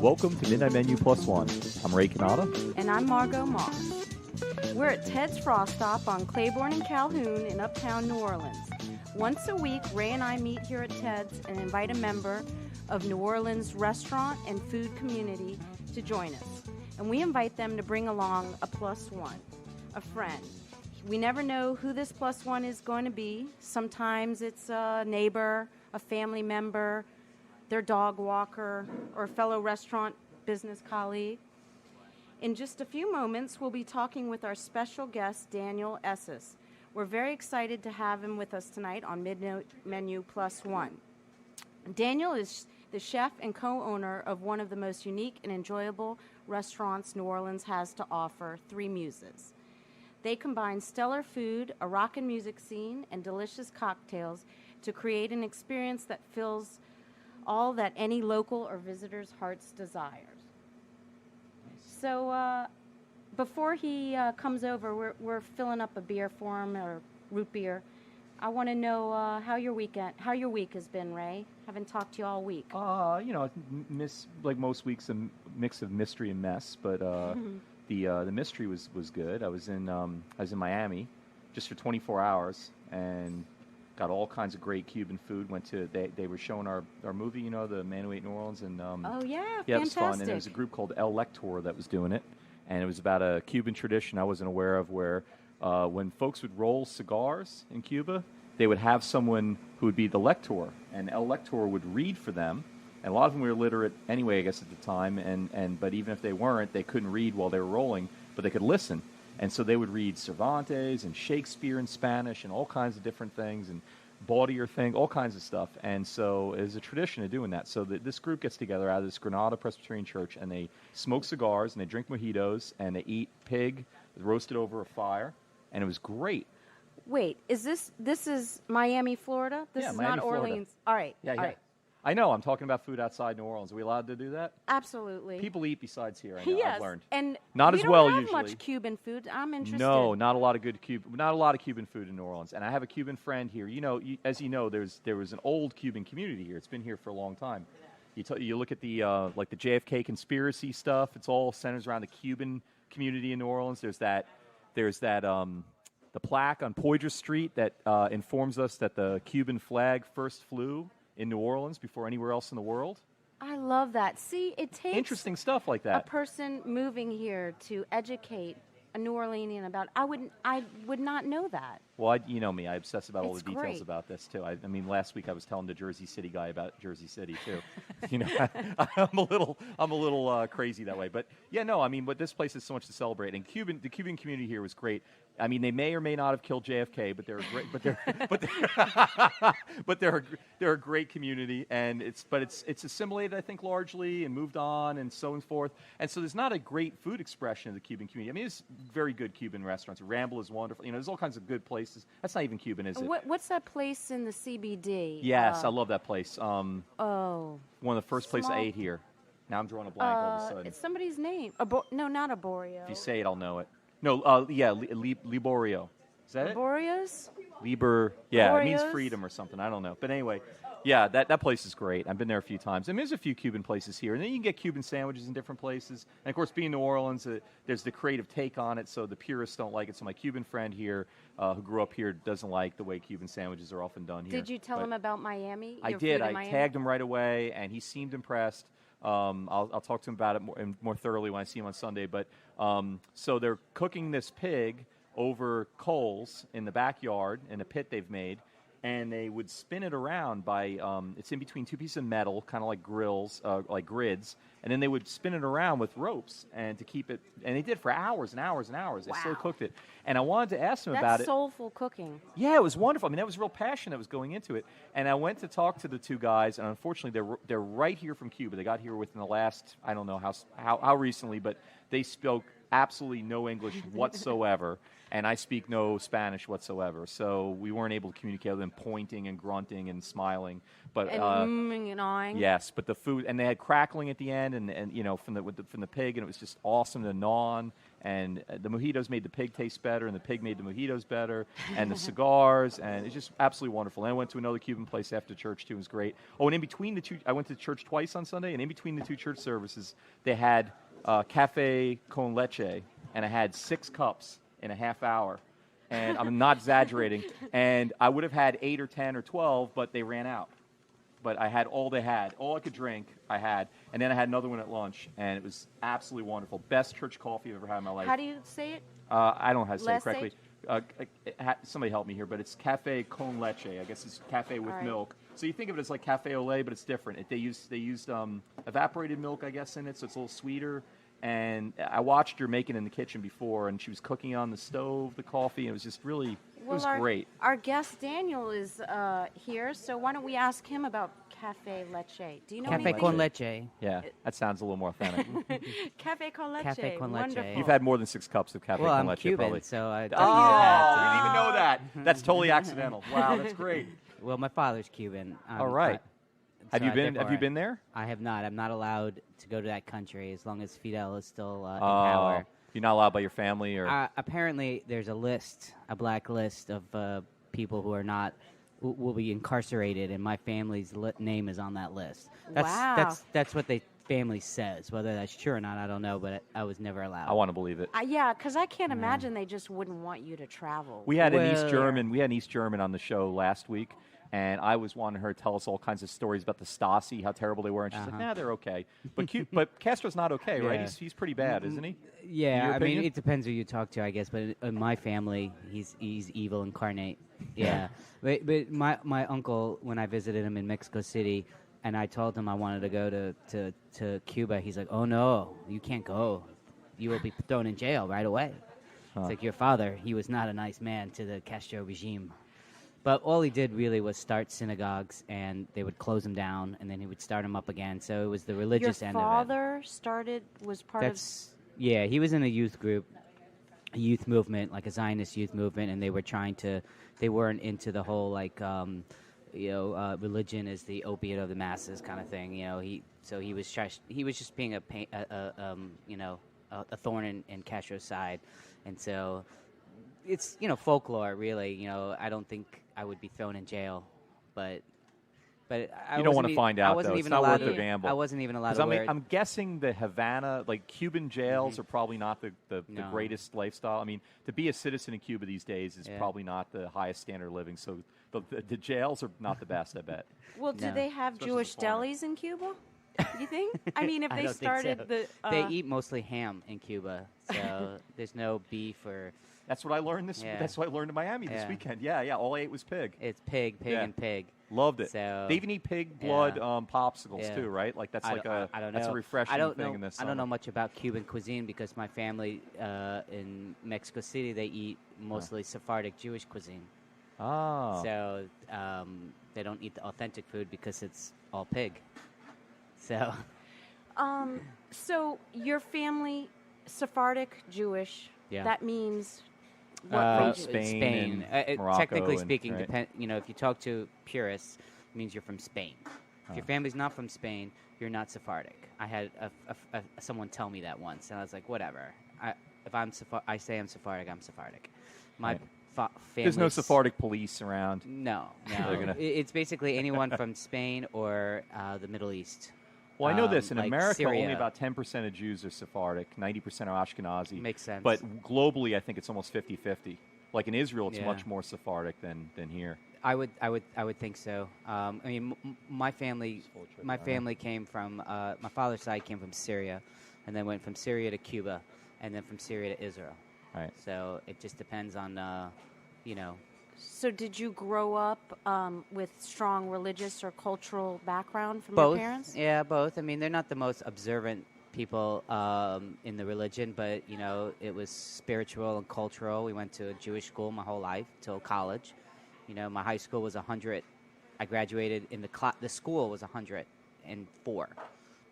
Welcome to Midnight Menu Plus One. I'm Ray Canada. And I'm Margo Moss. We're at Ted's Frostop on Claiborne and Calhoun in Uptown New Orleans. Once a week, Ray and I meet here at Ted's and invite a member of New Orleans' restaurant and food community to join us. And we invite them to bring along a plus one, a friend. We never know who this plus one is going to be. Sometimes it's a neighbor, a family member, their dog walker, or a fellow restaurant business colleague. In just a few moments, we'll be talking with our special guest, Daniel Esses. We're very excited to have him with us tonight on Midnight Menu Plus One. Daniel is the chef and co-owner of one of the most unique and enjoyable restaurants New Orleans has to offer, Three Muses. They combine stellar food, a rock and music scene, and delicious cocktails to create an experience that fills all that any local or visitor's hearts desires. So before he comes over, we're filling up a beer for him, or root beer. I want to know how your week has been, Ray. Haven't talked to you all week. Like most weeks, a mix of mystery and mess, but the mystery was good. I was in Miami just for 24 hours and got all kinds of great Cuban food. They were showing our movie, The Man Who Ate New Orleans, and yeah, it was fun. And there was a group called El Lector that was doing it, and it was about a Cuban tradition I wasn't aware of, where when folks would roll cigars in Cuba, they would have someone who would be the lector, and El Lector would read for them. And a lot of them were illiterate anyway, I guess, at the time, but even if they weren't, they couldn't read while they were rolling, but they could listen. And so they would read Cervantes and Shakespeare in Spanish and all kinds of different things, and bawdier thing, all kinds of stuff. And so there's a tradition of doing that. So this group gets together out of this Granada Presbyterian church, and they smoke cigars, and they drink mojitos, and they eat pig roasted over a fire, and it was great. Wait, is this is Miami, Florida? This is Miami, not Orleans. Florida. All right. Yeah. All right. I know, I'm talking about food outside New Orleans. Are we allowed to do that? Absolutely. People eat besides here, I know. Yes. I've learned. And not we as well don't have usually. much Cuban food. I'm interested. No, not a lot of Cuban food in New Orleans. And I have a Cuban friend here. As you know, there was an old Cuban community here. It's been here for a long time. You look at the like the JFK conspiracy stuff. It's all centers around the Cuban community in New Orleans. There's that the plaque on Poydras Street that informs us that the Cuban flag first flew in New Orleans before anywhere else in the world. I love that. See, it takes interesting stuff like that. A person moving here to educate a New Orleanian about. I would not know that. Well, you know me. I obsess about all It's the details great. about this too. I mean, last week I was telling the Jersey City guy about Jersey City too. I'm a little crazy that way. But yeah, no. I mean, but this place is so much to celebrate. And the Cuban community here was great. I mean, they may or may not have killed JFK, but they're a great, they're a great community, and it's assimilated, I think, largely, and moved on, and so and forth. And so there's not a great food expression of the Cuban community. I mean, there's very good Cuban restaurants. Ramble is wonderful. There's all kinds of good places. That's not even Cuban, is it? What's that place in the CBD? Yes, I love that place. One of the first places I ate here. Now I'm drawing a blank all of a sudden. It's somebody's name. No, not Arborio. If you say it, I'll know it. No, Liborio. Is that Liborios? Liber, yeah, Liborios? It means freedom or something. I don't know. But anyway, yeah, that place is great. I've been there a few times. I mean, there's a few Cuban places here. And then you can get Cuban sandwiches in different places. And, of course, being New Orleans, there's the creative take on it, so the purists don't like it. So my Cuban friend here, who grew up here, doesn't like the way Cuban sandwiches are often done here. Did you tell him about Miami? I did. I tagged him right away, and he seemed impressed. I'll talk to him about it more thoroughly when I see him on Sunday. But so they're cooking this pig over coals in the backyard in a pit they've made, and they would spin it around by it's in between two pieces of metal, kind of like grills, like grids, and then they would spin it around with ropes and to keep it. And they did for hours and hours and hours. They still cooked it. And I wanted to ask them about it. That's soulful cooking. Yeah, it was wonderful. I mean, that was real passion that was going into it. And I went to talk to the two guys, and unfortunately, they're right here from Cuba. They got here within the last, I don't know how recently, but they spoke absolutely no English whatsoever, and I speak no Spanish whatsoever. So we weren't able to communicate with them, pointing and grunting and smiling. But and and awing. Yes, but the food, and they had crackling at the end, and from the pig, and it was just awesome to gnaw on. And the mojitos made the pig taste better, and the pig made the mojitos better, and the cigars, and it's just absolutely wonderful. And I went to another Cuban place after church, too. It was great. Oh, and in between the two, I went to church twice on Sunday, and in between the two church services, they had cafe con leche, and I had 6 cups in a half hour. And I'm not exaggerating. And I would have had 8 or 10 or 12, but they ran out. But I had all they had. All I could drink, I had. And then I had another one at lunch, and it was absolutely wonderful. Best church coffee I've ever had in my life. How do you say it? I don't know how to say it Last correctly. Somebody help me here, but it's cafe con leche. I guess it's cafe with milk. So you think of it as like cafe au lait, but it's different. They used evaporated milk, I guess, in it, so it's a little sweeter. And I watched her make it in the kitchen before, and she was cooking on the stove, the coffee. And it was just really, it was great. Our guest Daniel is here, so why don't we ask him about cafe leche? Do you know Cafe con leche. Yeah, that sounds a little more authentic. Cafe con leche. Cafe con leche. Wonderful. You've had more than 6 cups of cafe Well, con I'm leche, Cuban, probably. so I You didn't even know that. That's totally accidental. Wow, that's great. Well, my father's Cuban. All right. Have you been there? I have not. I'm not allowed to go to that country as long as Fidel is still in Oh, power. you're not allowed by your family, or Apparently, there's a black list of people who are not will be incarcerated, and my family's name is on that list. Wow. That's what the family says. Whether that's true or not, I don't know. But I was never allowed. I want to believe it. Yeah, because I can't imagine they just wouldn't want you to travel. We had an East German on the show last week. And I was wanting her to tell us all kinds of stories about the Stasi, how terrible they were. And she's like, nah, they're okay. But Castro's not okay, right? He's pretty bad, isn't he? Yeah, I mean, it depends who you talk to, I guess. But in my family, he's evil incarnate. Yeah. but my uncle, when I visited him in Mexico City, and I told him I wanted to go to Cuba, he's like, oh, no, you can't go. You will be thrown in jail right away. It's like your father. He was not a nice man to the Castro regime. But all he did really was start synagogues, and they would close them down, and then he would start them up again. So it was the religious end of it. Your father was part of... Yeah, he was in a youth group, a youth movement, like a Zionist youth movement, and they were they weren't into the whole, religion is the opiate of the masses kind of thing. He was just being a thorn in Castro's side. And so it's, folklore, really. I don't think I would be thrown in jail, but you don't want to find out, though. It's not worth the gamble. I wasn't even allowed to wear it. I'm guessing the Havana, Cuban jails are probably not the greatest lifestyle. I mean, to be a citizen in Cuba these days is probably not the highest standard of living. So the jails are not the best, I bet. Well, do they have Jewish delis in Cuba? You think? I mean, if they started so. They eat mostly ham in Cuba, so there's no beef or... That's what I learned That's what I learned in Miami this weekend. Yeah. All I ate was pig. It's pig, and pig. Loved it. So, they even eat pig blood popsicles too, right? That's I don't know. That's a refreshing thing in this summer. I don't know much about Cuban cuisine because my family in Mexico City, they eat mostly Sephardic Jewish cuisine. Oh. So they don't eat the authentic food because it's all pig. So. So your family, Sephardic Jewish. Yeah. That means what region? Spain. Morocco, technically speaking, right? if you talk to purists, it means you're from Spain. If your family's not from Spain, you're not Sephardic. I had someone tell me that once, and I was like, whatever. If I say I'm Sephardic, I'm Sephardic. My There's no Sephardic police around. No. It's basically anyone from Spain or the Middle East. Well, I know this. In America, Syria. only about 10% of Jews are Sephardic, 90% are Ashkenazi. Makes sense. But globally, I think it's almost 50-50. Like in Israel, it's much more Sephardic than here. I would think so. I mean, my family came from my father's side came from Syria, and then went from Syria to Cuba, and then from Syria to Israel. Right. So it just depends on, So did you grow up with strong religious or cultural background from both? Your parents? Yeah, both. I mean, they're not the most observant people in the religion, but, it was spiritual and cultural. We went to a Jewish school my whole life till college. My high school was 100. I graduated in the school was 104.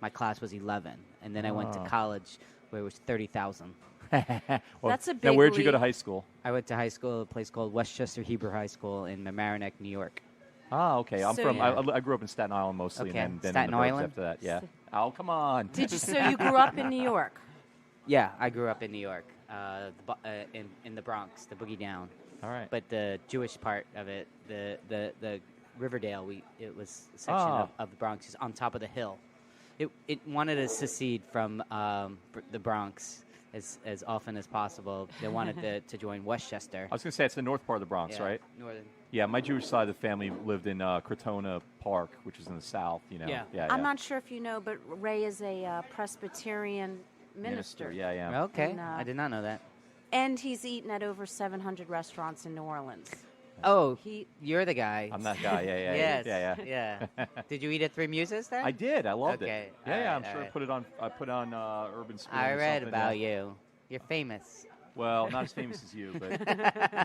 My class was 11. And then I went to college where it was 30,000. That's a big Now, where'd you leap. go to high school? I went to high school, a place called Westchester Hebrew High School in Mamaroneck, New York. Oh, okay. I grew up in Staten Island mostly, Okay. and then Staten in the burbs Island? after that. Yeah. Oh, come on. So you grew up in New York? Yeah, I grew up in New York. in the Bronx, the Boogie Down. All right. But the Jewish part of it, the Riverdale, it was a section of the Bronx is on top of the hill. It wanted to secede from the Bronx as often as possible. They wanted to join Westchester. I was going to say it's the north part of the Bronx, right? Northern. Yeah, my Jewish side of the family lived in Crotona Park, which is in the south. Yeah. I'm not sure if you know, but Ray is a Presbyterian minister. Yeah. Okay, And, I did not know that. And he's eaten at over 700 restaurants in New Orleans. Oh, you're the guy. I'm that guy. Yeah. Yes. Yeah. Did you eat at Three Muses then? I did. I loved Okay. it. Yeah. I'm All sure right. I put on Urban Spoon. I or read something, about yeah. you. You're famous. Well, not as famous as you, but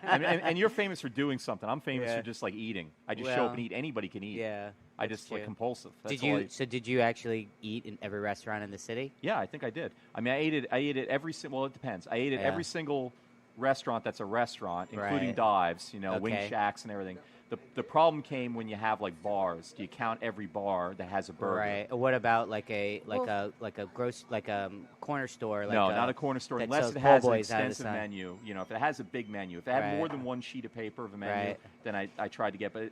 and you're famous for doing something. I'm famous for just like eating. I just show up and eat. Anybody can eat. Yeah. I just like compulsive. That's Did you actually eat in every restaurant in the city? Yeah, I think I did. I mean, I ate it every single. Well, it depends. I ate at every single restaurant that's a restaurant, including Right. dives. Wing Okay. shacks and everything. The problem came when you have like bars. Do you count every bar that has a burger? Right. What about like a corner store? No, not a corner store that unless sells it has po' an boys out of the extensive sun. menu. If it has a big menu. If it had more than one sheet of paper of a menu, Right. then I tried to get. But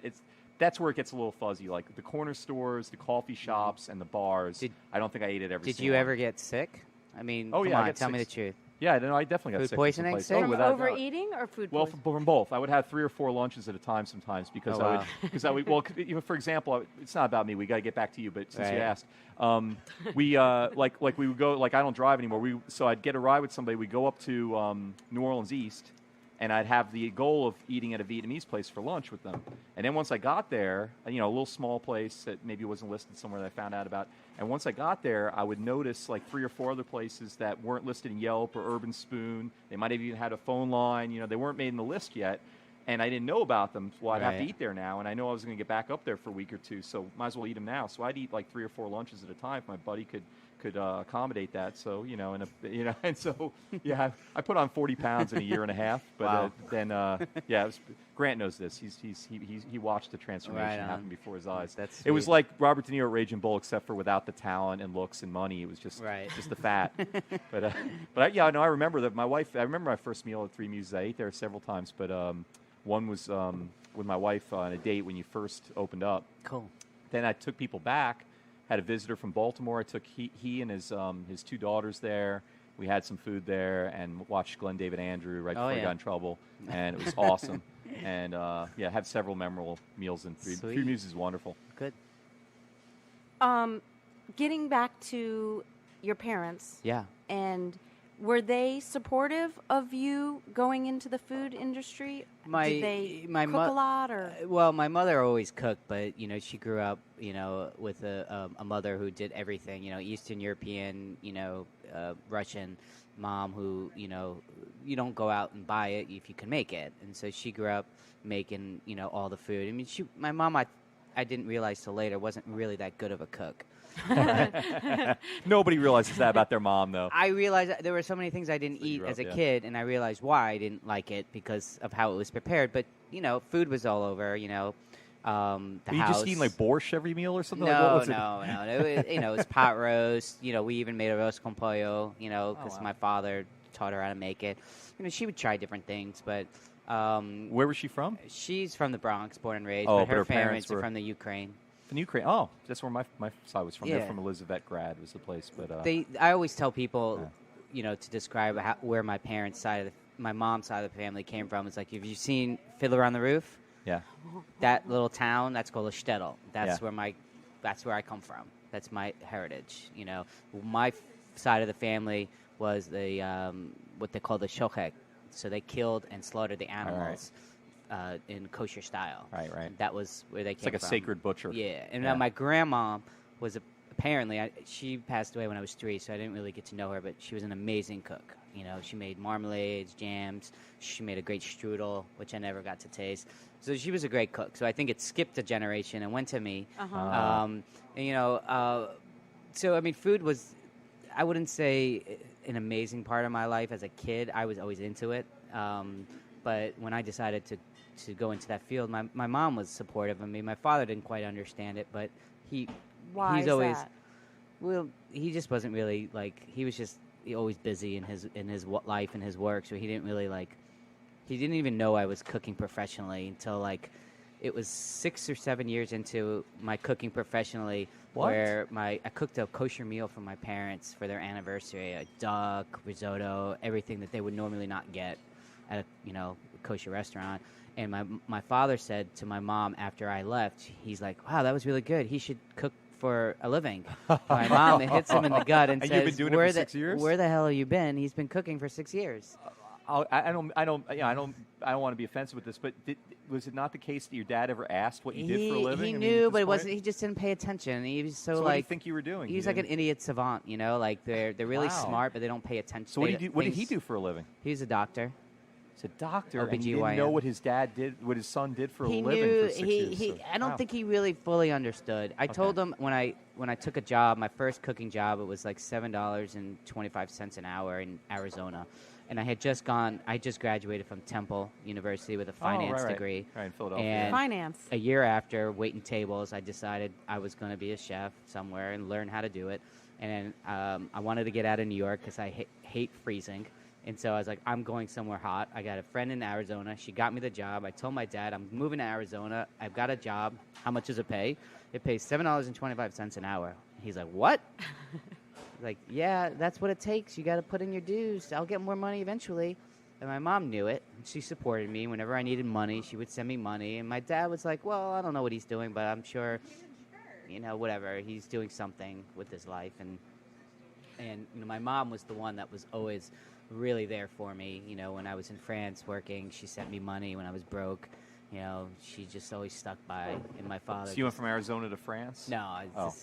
that's where it gets a little fuzzy. Like the corner stores, the coffee shops, and the bars. I don't think I ate it every. Did single you one. ever get sick? I mean, Oh, come yeah, I on, got tell me the sick. truth. Yeah, no, I definitely got Food sick. poisoning, someplace. sick? Oh, From without a doubt. overeating or food Well, poisoning? from both. I would have 3 or 4 lunches at a time sometimes because for example, it's not about me. We got to get back to you, but since you Right. asked, we we would go. Like I don't drive anymore. So I'd get a ride with somebody. We'd go up to New Orleans East, and I'd have the goal of eating at a Vietnamese place for lunch with them. And then once I got there, a little small place that maybe wasn't listed somewhere that I found out about. And once I got there, I would notice like 3 or 4 other places that weren't listed in Yelp or Urban Spoon. They might have even had a phone line. They weren't made in the list yet. And I didn't know about them. Well, I'd have to Right. eat there now, and I know I was going to get back up there for a week or two, so might as well eat them now. So I'd eat like 3 or 4 lunches at a time if my buddy could accommodate that. So and so I put on 40 pounds in a year and a half. But Wow. it was, Grant knows this. He watched the transformation Right on. happen before his eyes. That's It was sweet. like Robert De Niro at Raging Bull, except for without the talent and looks and money. It was just the fat. But I remember that my wife. I remember my first meal at Three Muses. I ate there several times, but one was with my wife on a date when you first opened up. Cool. Then I took people back. Had a visitor from Baltimore. I took he and his 2 daughters there. We had some food there and watched Glenn David Andrew right before he got in trouble, and it was awesome. And had several memorable meals in Three Muses is wonderful. Good. Getting back to your parents. Yeah. And were they supportive of you going into the food industry? Did they cook a lot, or? Well, my mother always cooked, but she grew up, with a mother who did everything. Eastern European, Russian mom who you don't go out and buy it if you can make it, and so she grew up making all the food. I mean, my mom, I didn't realize till later wasn't really that good of a cook. Nobody realizes that about their mom, though. I realized that there were so many things I didn't So you eat grew as up, a kid, and I realized why I didn't like it because of how it was prepared. But food was all over. The Were you house. just eating like borscht every meal or something? No, Like, what was it? no. It was pot roast. We even made a roast con pollo. Because my father taught her how to make it. She would try different things, but Where was she from? she's from the Bronx, born and raised. Oh, but but her her parents parents are were- from the Ukraine. From Ukraine. Oh, that's where my side was from. Yeah. They're from Elizabethgrad was the place, but I always tell people, to describe where my parents' my mom's side of the family came from. It's like, have you seen Fiddler on the Roof? yeah. That little town, that's called a shtetl. That's Yeah. that's where I come from. That's my heritage. My side of the family was the what they call the shochek. So they killed and slaughtered the animals in kosher style. Right. That was where they came It's like a from. sacred butcher. Yeah, and Yeah. my grandma was apparently she passed away when I was 3, so I didn't really get to know her. But she was an amazing cook. She made marmalades, jams. She made a great strudel, which I never got to taste. So she was a great cook. So I think it skipped a generation and went to me. So I mean, food was, I wouldn't say an amazing part of my life as a kid. I was always into it. But when I decided to go into that field, my mom was supportive of me. My father didn't quite understand it, but Why he's is always that? well, he just wasn't really he was just always busy in his life and his work, so he didn't really he didn't even know I was cooking professionally until it was 6 or 7 years into my cooking professionally. What? Where I cooked a kosher meal for my parents for their anniversary, a duck, risotto, everything that they would normally not get at a kosher restaurant. And my father said to my mom after I left, he's like, "Wow, that was really good. He should cook for a living." My mom, it hits him in the gut and And says, you've been doing it for 6 years? "Where the hell have you been?" He's been cooking for 6 years. I don't want to be offensive with this, but was it not the case that your dad ever asked what you did for a living? He I mean, knew, at but this it wasn't. point? He just didn't pay attention. He was so So what do you think you were doing? He's You like an didn't- idiot savant, they're really Wow. smart, but they don't pay attention. So what did he do for a living? He's a doctor. He's a doctor, and he OBGYN. didn't know what his dad did, what his son did for a He living knew. for 6 years. He. So- I don't wow. think he really fully understood. I told him when I took a job, my first cooking job, it was like $7.25 an hour in Arizona, and I just graduated from Temple University with a finance degree. Right, in Philadelphia. And Finance. a year after waiting tables, I decided I was going to be a chef somewhere and learn how to do it. And I wanted to get out of New York because I hate freezing. And so I was like, I'm going somewhere hot. I got a friend in Arizona. She got me the job. I told my dad, I'm moving to Arizona. I've got a job. How much does it pay? It pays $7.25 an hour. He's like, what? Like, yeah, that's what it takes. You got to put in your dues. I'll get more money eventually. And my mom knew it. She supported me. Whenever I needed money, she would send me money. And my dad was like, well, I don't know what he's doing, but I'm sure, whatever. He's doing something with his life. And my mom was the one that was always really there for me. When I was in France working, she sent me money when I was broke. She just always stuck by. And my father. So you went from Arizona to France? No,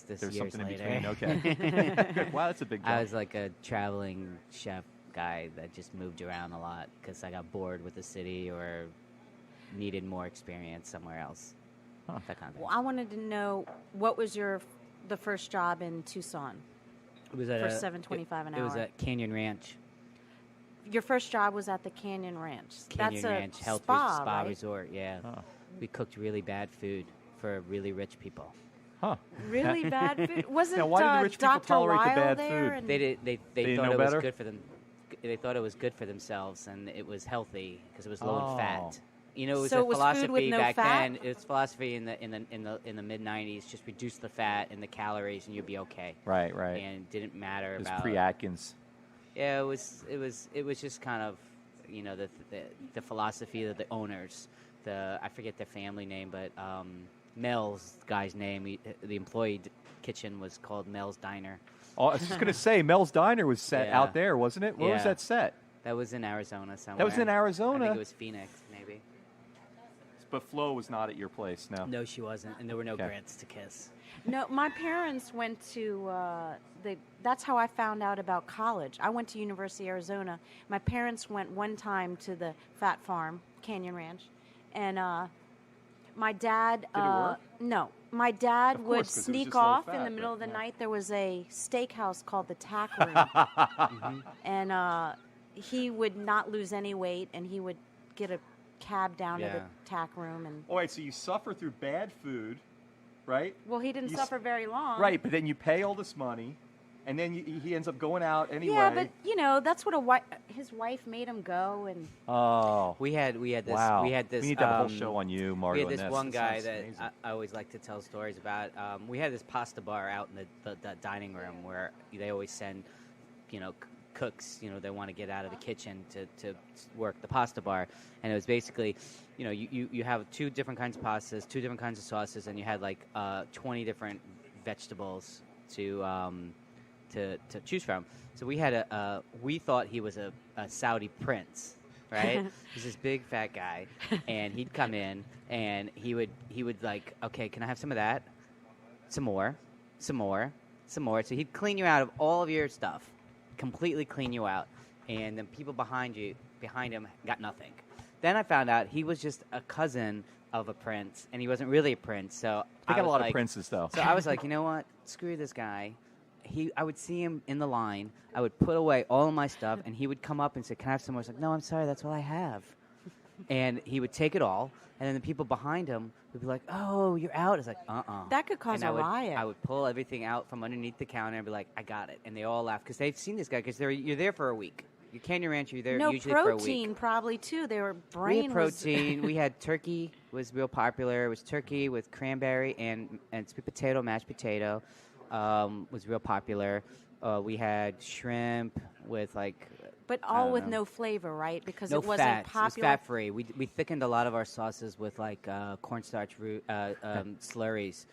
this there's years something later. in between. Okay. Good. Wow, that's a big jump. I was like a traveling chef guy that just moved around a lot because I got bored with the city or needed more experience somewhere else. That kind of thing. Well, I wanted to know what was the first job in Tucson It was for at $7.25 an hour. It was at Canyon Ranch. Your first job was at the Canyon Ranch. Canyon That's Ranch a Health spa, Spa right? Resort. Yeah, Huh. we cooked really bad food for really rich people. Huh. Really bad food. Wasn't Now, why did the rich people Dr. tolerate the Weil bad there? food? And They did. They didn't thought know it was better? good for them. They thought it was good for themselves and it was healthy because it was low in Oh. fat. It was So a it was food philosophy with no back fat? then. It's philosophy in the mid '90s. Just reduce the fat and the calories, and you'll be okay. Right. And it didn't matter It was about. pre-Atkins. Yeah, it was just kind of, the philosophy of the owners. I forget their family name, but Mel's guy's name. The employee kitchen was called Mel's Diner. Oh, I was just going to say, Mel's Diner was set Yeah. out there, wasn't it? Where was Yeah. that set? That was in Arizona somewhere. That was in I Arizona? think it was Phoenix, maybe. But Flo was not at your place, no. No, she wasn't, and there were no Okay. grits to kiss. No, my parents went to that's how I found out about college. I went to University of Arizona. My parents went one time to the Fat Farm, Canyon Ranch, and my dad. Did it work? No, my dad Of would course, 'cause it was sneak just low off in fat, the middle but of the yeah. night. There was a steakhouse called the Tack Room, and he would not lose any weight, and he would get a cab down to Yeah. the Tack Room, and All right, so you suffer through bad food, right? well, he didn't You suffer very long. Right, but then you pay all this money, and then he ends up going out anyway. Yeah, but that's what his wife made him go, and Oh. We had this. Wow. We had this. We need to have a whole show on you, Margo. We had and this Ness. one That guy sounds that amazing. I always like to tell stories about. We had this pasta bar out in the dining room where they always send, cooks. They want to get out of the kitchen to work the pasta bar, and it was basically, you have 2 different kinds of pastas, 2 different kinds of sauces, and you had like 20 different vegetables to choose from. So we had we thought he was a Saudi prince, right? He's this big fat guy, and he'd come in and he would like, okay, can I have some of that? Some more. So he'd clean you out of all of your stuff, completely clean you out, and then people behind him got nothing. Then I found out he was just a cousin of a prince, and he wasn't really a prince. So They got a was lot like, of princes, though. So I was like, you know what? Screw this guy. I would see him in the line. I would put away all of my stuff, and he would come up and say, "Can I have some more?" I was like, "No, I'm sorry. That's all I have." and he would take it all, and then the people behind him would be like, "Oh, you're out." It's like, That could cause and a riot. I would pull everything out from underneath the counter and be like, "I got it," and they all laugh because they've seen this guy because you're there for a week. You're Canyon Ranch, you're there no usually for a week. protein, probably too. Their We brain had protein. We had turkey was real popular. It was turkey with cranberry and sweet potato, mashed potato was real popular. We had shrimp with but I all don't with know. no flavor, right? Because no it wasn't fat. It was popular. fat free. We thickened a lot of our sauces with cornstarch root slurries.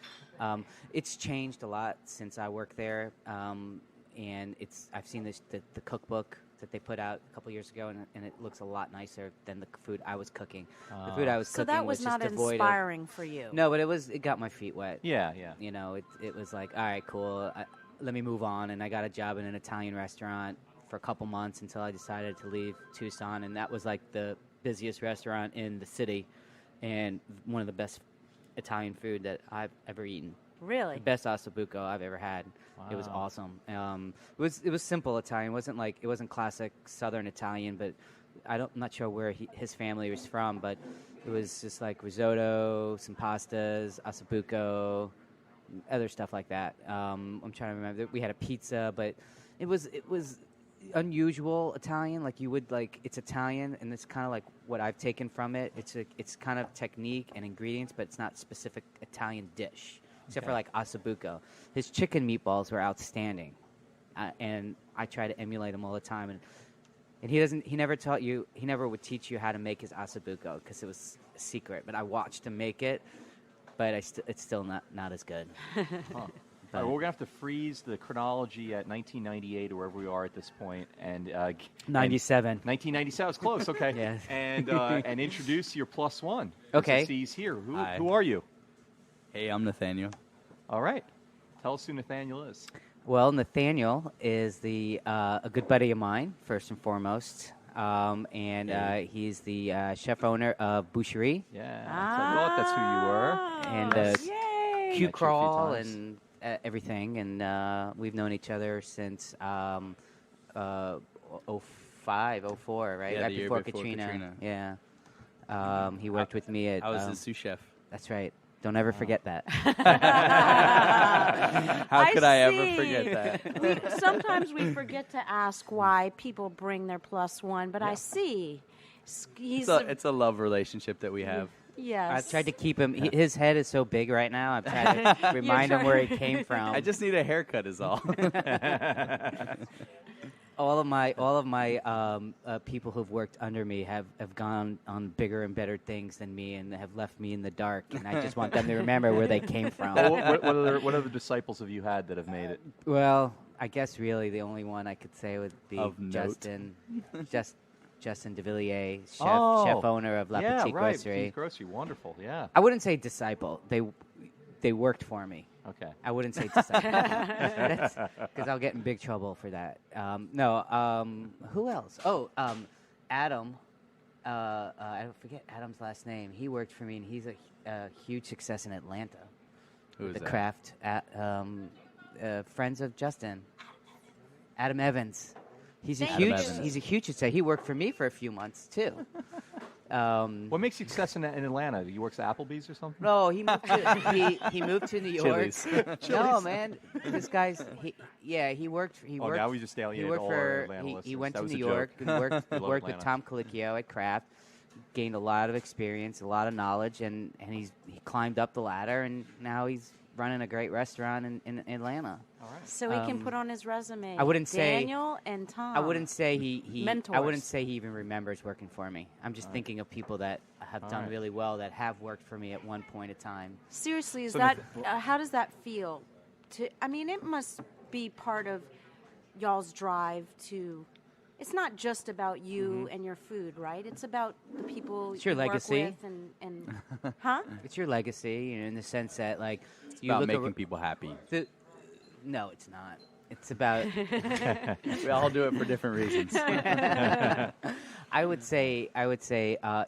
It's changed a lot since I worked there, and I've seen the cookbook that they put out a couple years ago, and it looks a lot nicer than the food I was cooking. The food I was So cooking that was just not devoid inspiring for you. No, but it got my feet wet. Yeah. You know, it was like, all right, cool. Let me move on, and I got a job in an Italian restaurant for a couple months until I decided to leave Tucson, and that was like the busiest restaurant in the city, and one of the best Italian food that I've ever eaten. Really? The best ossobuco I've ever had. Wow. It was awesome. It was simple Italian. It wasn't classic Southern Italian, but I'm not sure where his family was from, but it was just like risotto, some pastas, ossobuco, other stuff like that. I'm trying to remember. We had a pizza, but it was unusual Italian. Like you would it's Italian, and it's kind of like what I've taken from it. It's kind of technique and ingredients, but it's not specific Italian dish. Except for ossobuco. His chicken meatballs were outstanding, and I try to emulate him all the time. And he never would teach you how to make his ossobuco because it was a secret. But I watched him make it, but it's still not as good. Huh. All right, well, we're gonna have to freeze the chronology at 1998 or wherever we are at this point, and 97. 1997 is close. Okay. Yes. And introduce your plus one. Okay. Since he's here. Hi. Who are you? Hey, I'm Nathaniel. All right. Tell us who Nathaniel is. Well, Nathaniel is a good buddy of mine, first and foremost. He's the chef owner of Boucherie Yeah. I thought that's who you were. and Yay! Q Met you a few Crawl times. and everything. And we've known each other since 05, 04, right? Yeah, right the year before before Katrina. Katrina. Yeah. He worked with me at. I was the sous chef. That's right. Don't ever forget that. How could I ever see. forget that? Sometimes we forget to ask why people bring their plus one, but I see. He's It's a love relationship that we have. yes. I tried to keep him. His head is so big right now. I've tried to remind him where he came from. I just need a haircut is all. all of my people who've worked under me have gone on bigger and better things than me and have left me in the dark. And I just want them to remember where they came from. What other disciples have you had that have made it? Well, I guess really the only one I could say would be Of note. Justin DeVilliers, Oh, chef owner of La yeah, Petite right. Boucherie. Petite Grocery, wonderful. Yeah. I wouldn't say disciple. They worked for me. Okay. I wouldn't say disciple because I'll get in big trouble for that. Who else? Oh, Adam. I forget Adam's last name. He worked for me, and he's a huge success in Atlanta. Who is the that? craft friends of Justin. Adam Evans. He's Thank a huge. Evans. He's a huge success. He worked for me for a few months too. What makes you success in Atlanta? You works at Applebee's or something? No, he moved to New York. Chili's. No, man, this guy's he worked. Now we just He alienated worked all our for. Atlanta He listeners. went That to was New a joke. York and worked We love with Atlanta. Tom Colicchio at Kraft. Gained a lot of experience, a lot of knowledge, and he climbed up the ladder, and now he's running a great restaurant in Atlanta. All right. So he can put on his resume. I wouldn't say- Daniel and Tom. I wouldn't say he I Mentors. wouldn't say he even remembers working for me. I'm just thinking of people that have All done right. really well that have worked for me at one point in time. Seriously, is So that how does that feel? It must be part of y'all's drive to. It's not just about you and your food, right? It's about the people It's your you work legacy. with and huh? It's your legacy, in the sense that you About look making ar- people happy. No, it's not. It's about. We all do it for different reasons. I would say. I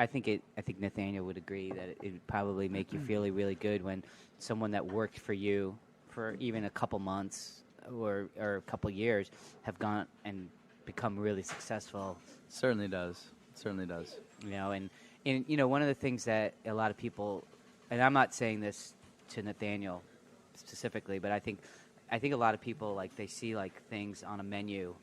think Nathaniel would agree that it would probably make you feel really good when someone that worked for you for even a couple months or a couple years have gone and become really successful. Certainly does. Certainly does. You know, and one of the things that a lot of people, and I'm not saying this to Nathaniel specifically, but I think a lot of people, like, they see like things on a menu,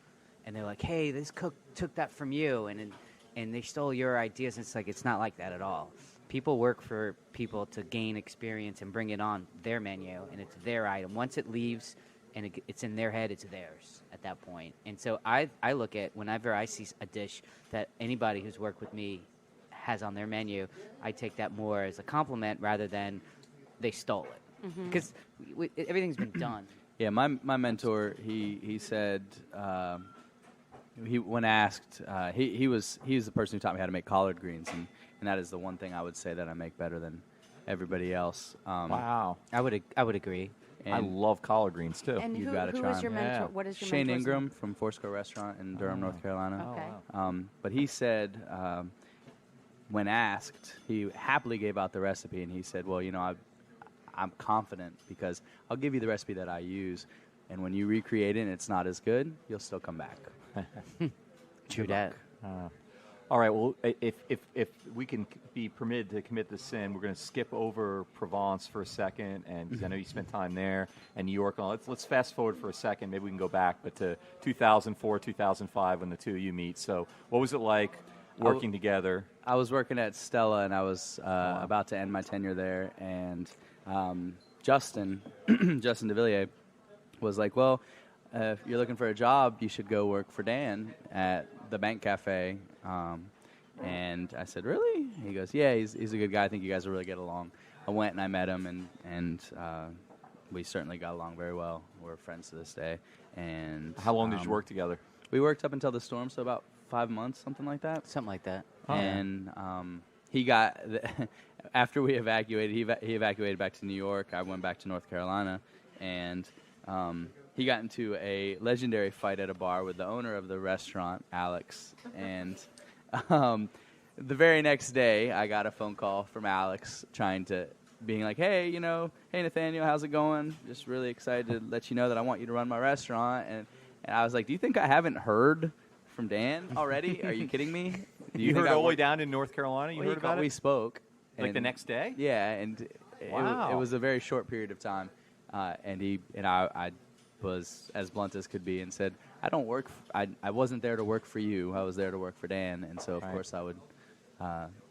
and they're like, "Hey, this cook took that from you," and they stole your ideas. And it's like, it's not like that at all. People work for people to gain experience and bring it on their menu, and it's their item. Once it leaves and it's in their head, it's theirs at that point. And so I look at, whenever I see a dish that anybody who's worked with me has on their menu, I take that more as a compliment rather than they stole it. Because everything's been done. Yeah, my mentor, he said, when asked, he was the person who taught me how to make collard greens, and that is the one thing I would say that I make better than everybody else. Wow. I would agree. I love collard greens, too. And You've who gotta was try 'em. your mentor? Yeah. What is your Shane mentor's name? Ingram from Foursquare Restaurant in Durham, North Carolina. Okay. wow. But he said, when asked, he happily gave out the recipe, and he said, well, I'm confident because I'll give you the recipe that I use, and when you recreate it and it's not as good, you'll still come back. True that. All right. Well, if we can be permitted to commit this sin, we're going to skip over Provence for a second, and 'cause I know you spent time there and New York. Let's fast forward for a second. Maybe we can go back, but to 2004, 2005, when the two of you meet. So, what was it like working together? I was working at Stella, and I was about to end my tenure there, and Justin DeVilliers was like, well, if you're looking for a job, you should go work for Dan at the Bank Cafe. And I said, really? He goes, yeah, he's a good guy. I think you guys will really get along. I went and I met him, and we certainly got along very well. We're friends to this day. And How long did you work together? We worked up until the storm, so about 5 months, something like that. Something like that. And he got after we evacuated, he evacuated back to New York. I went back to North Carolina, and he got into a legendary fight at a bar with the owner of the restaurant, Alex. And the very next day, I got a phone call from Alex being like, hey, hey, Nathaniel, how's it going? Just really excited to let you know that I want you to run my restaurant. And I was like, do you think I haven't heard from Dan already? Are you kidding me? You heard all the way down in North Carolina? You heard about it? We spoke. Like the next day? Yeah, and Wow. it was a very short period of time. And I was as blunt as could be and said, I wasn't there to work for you. I was there to work for Dan. And so, of course, I would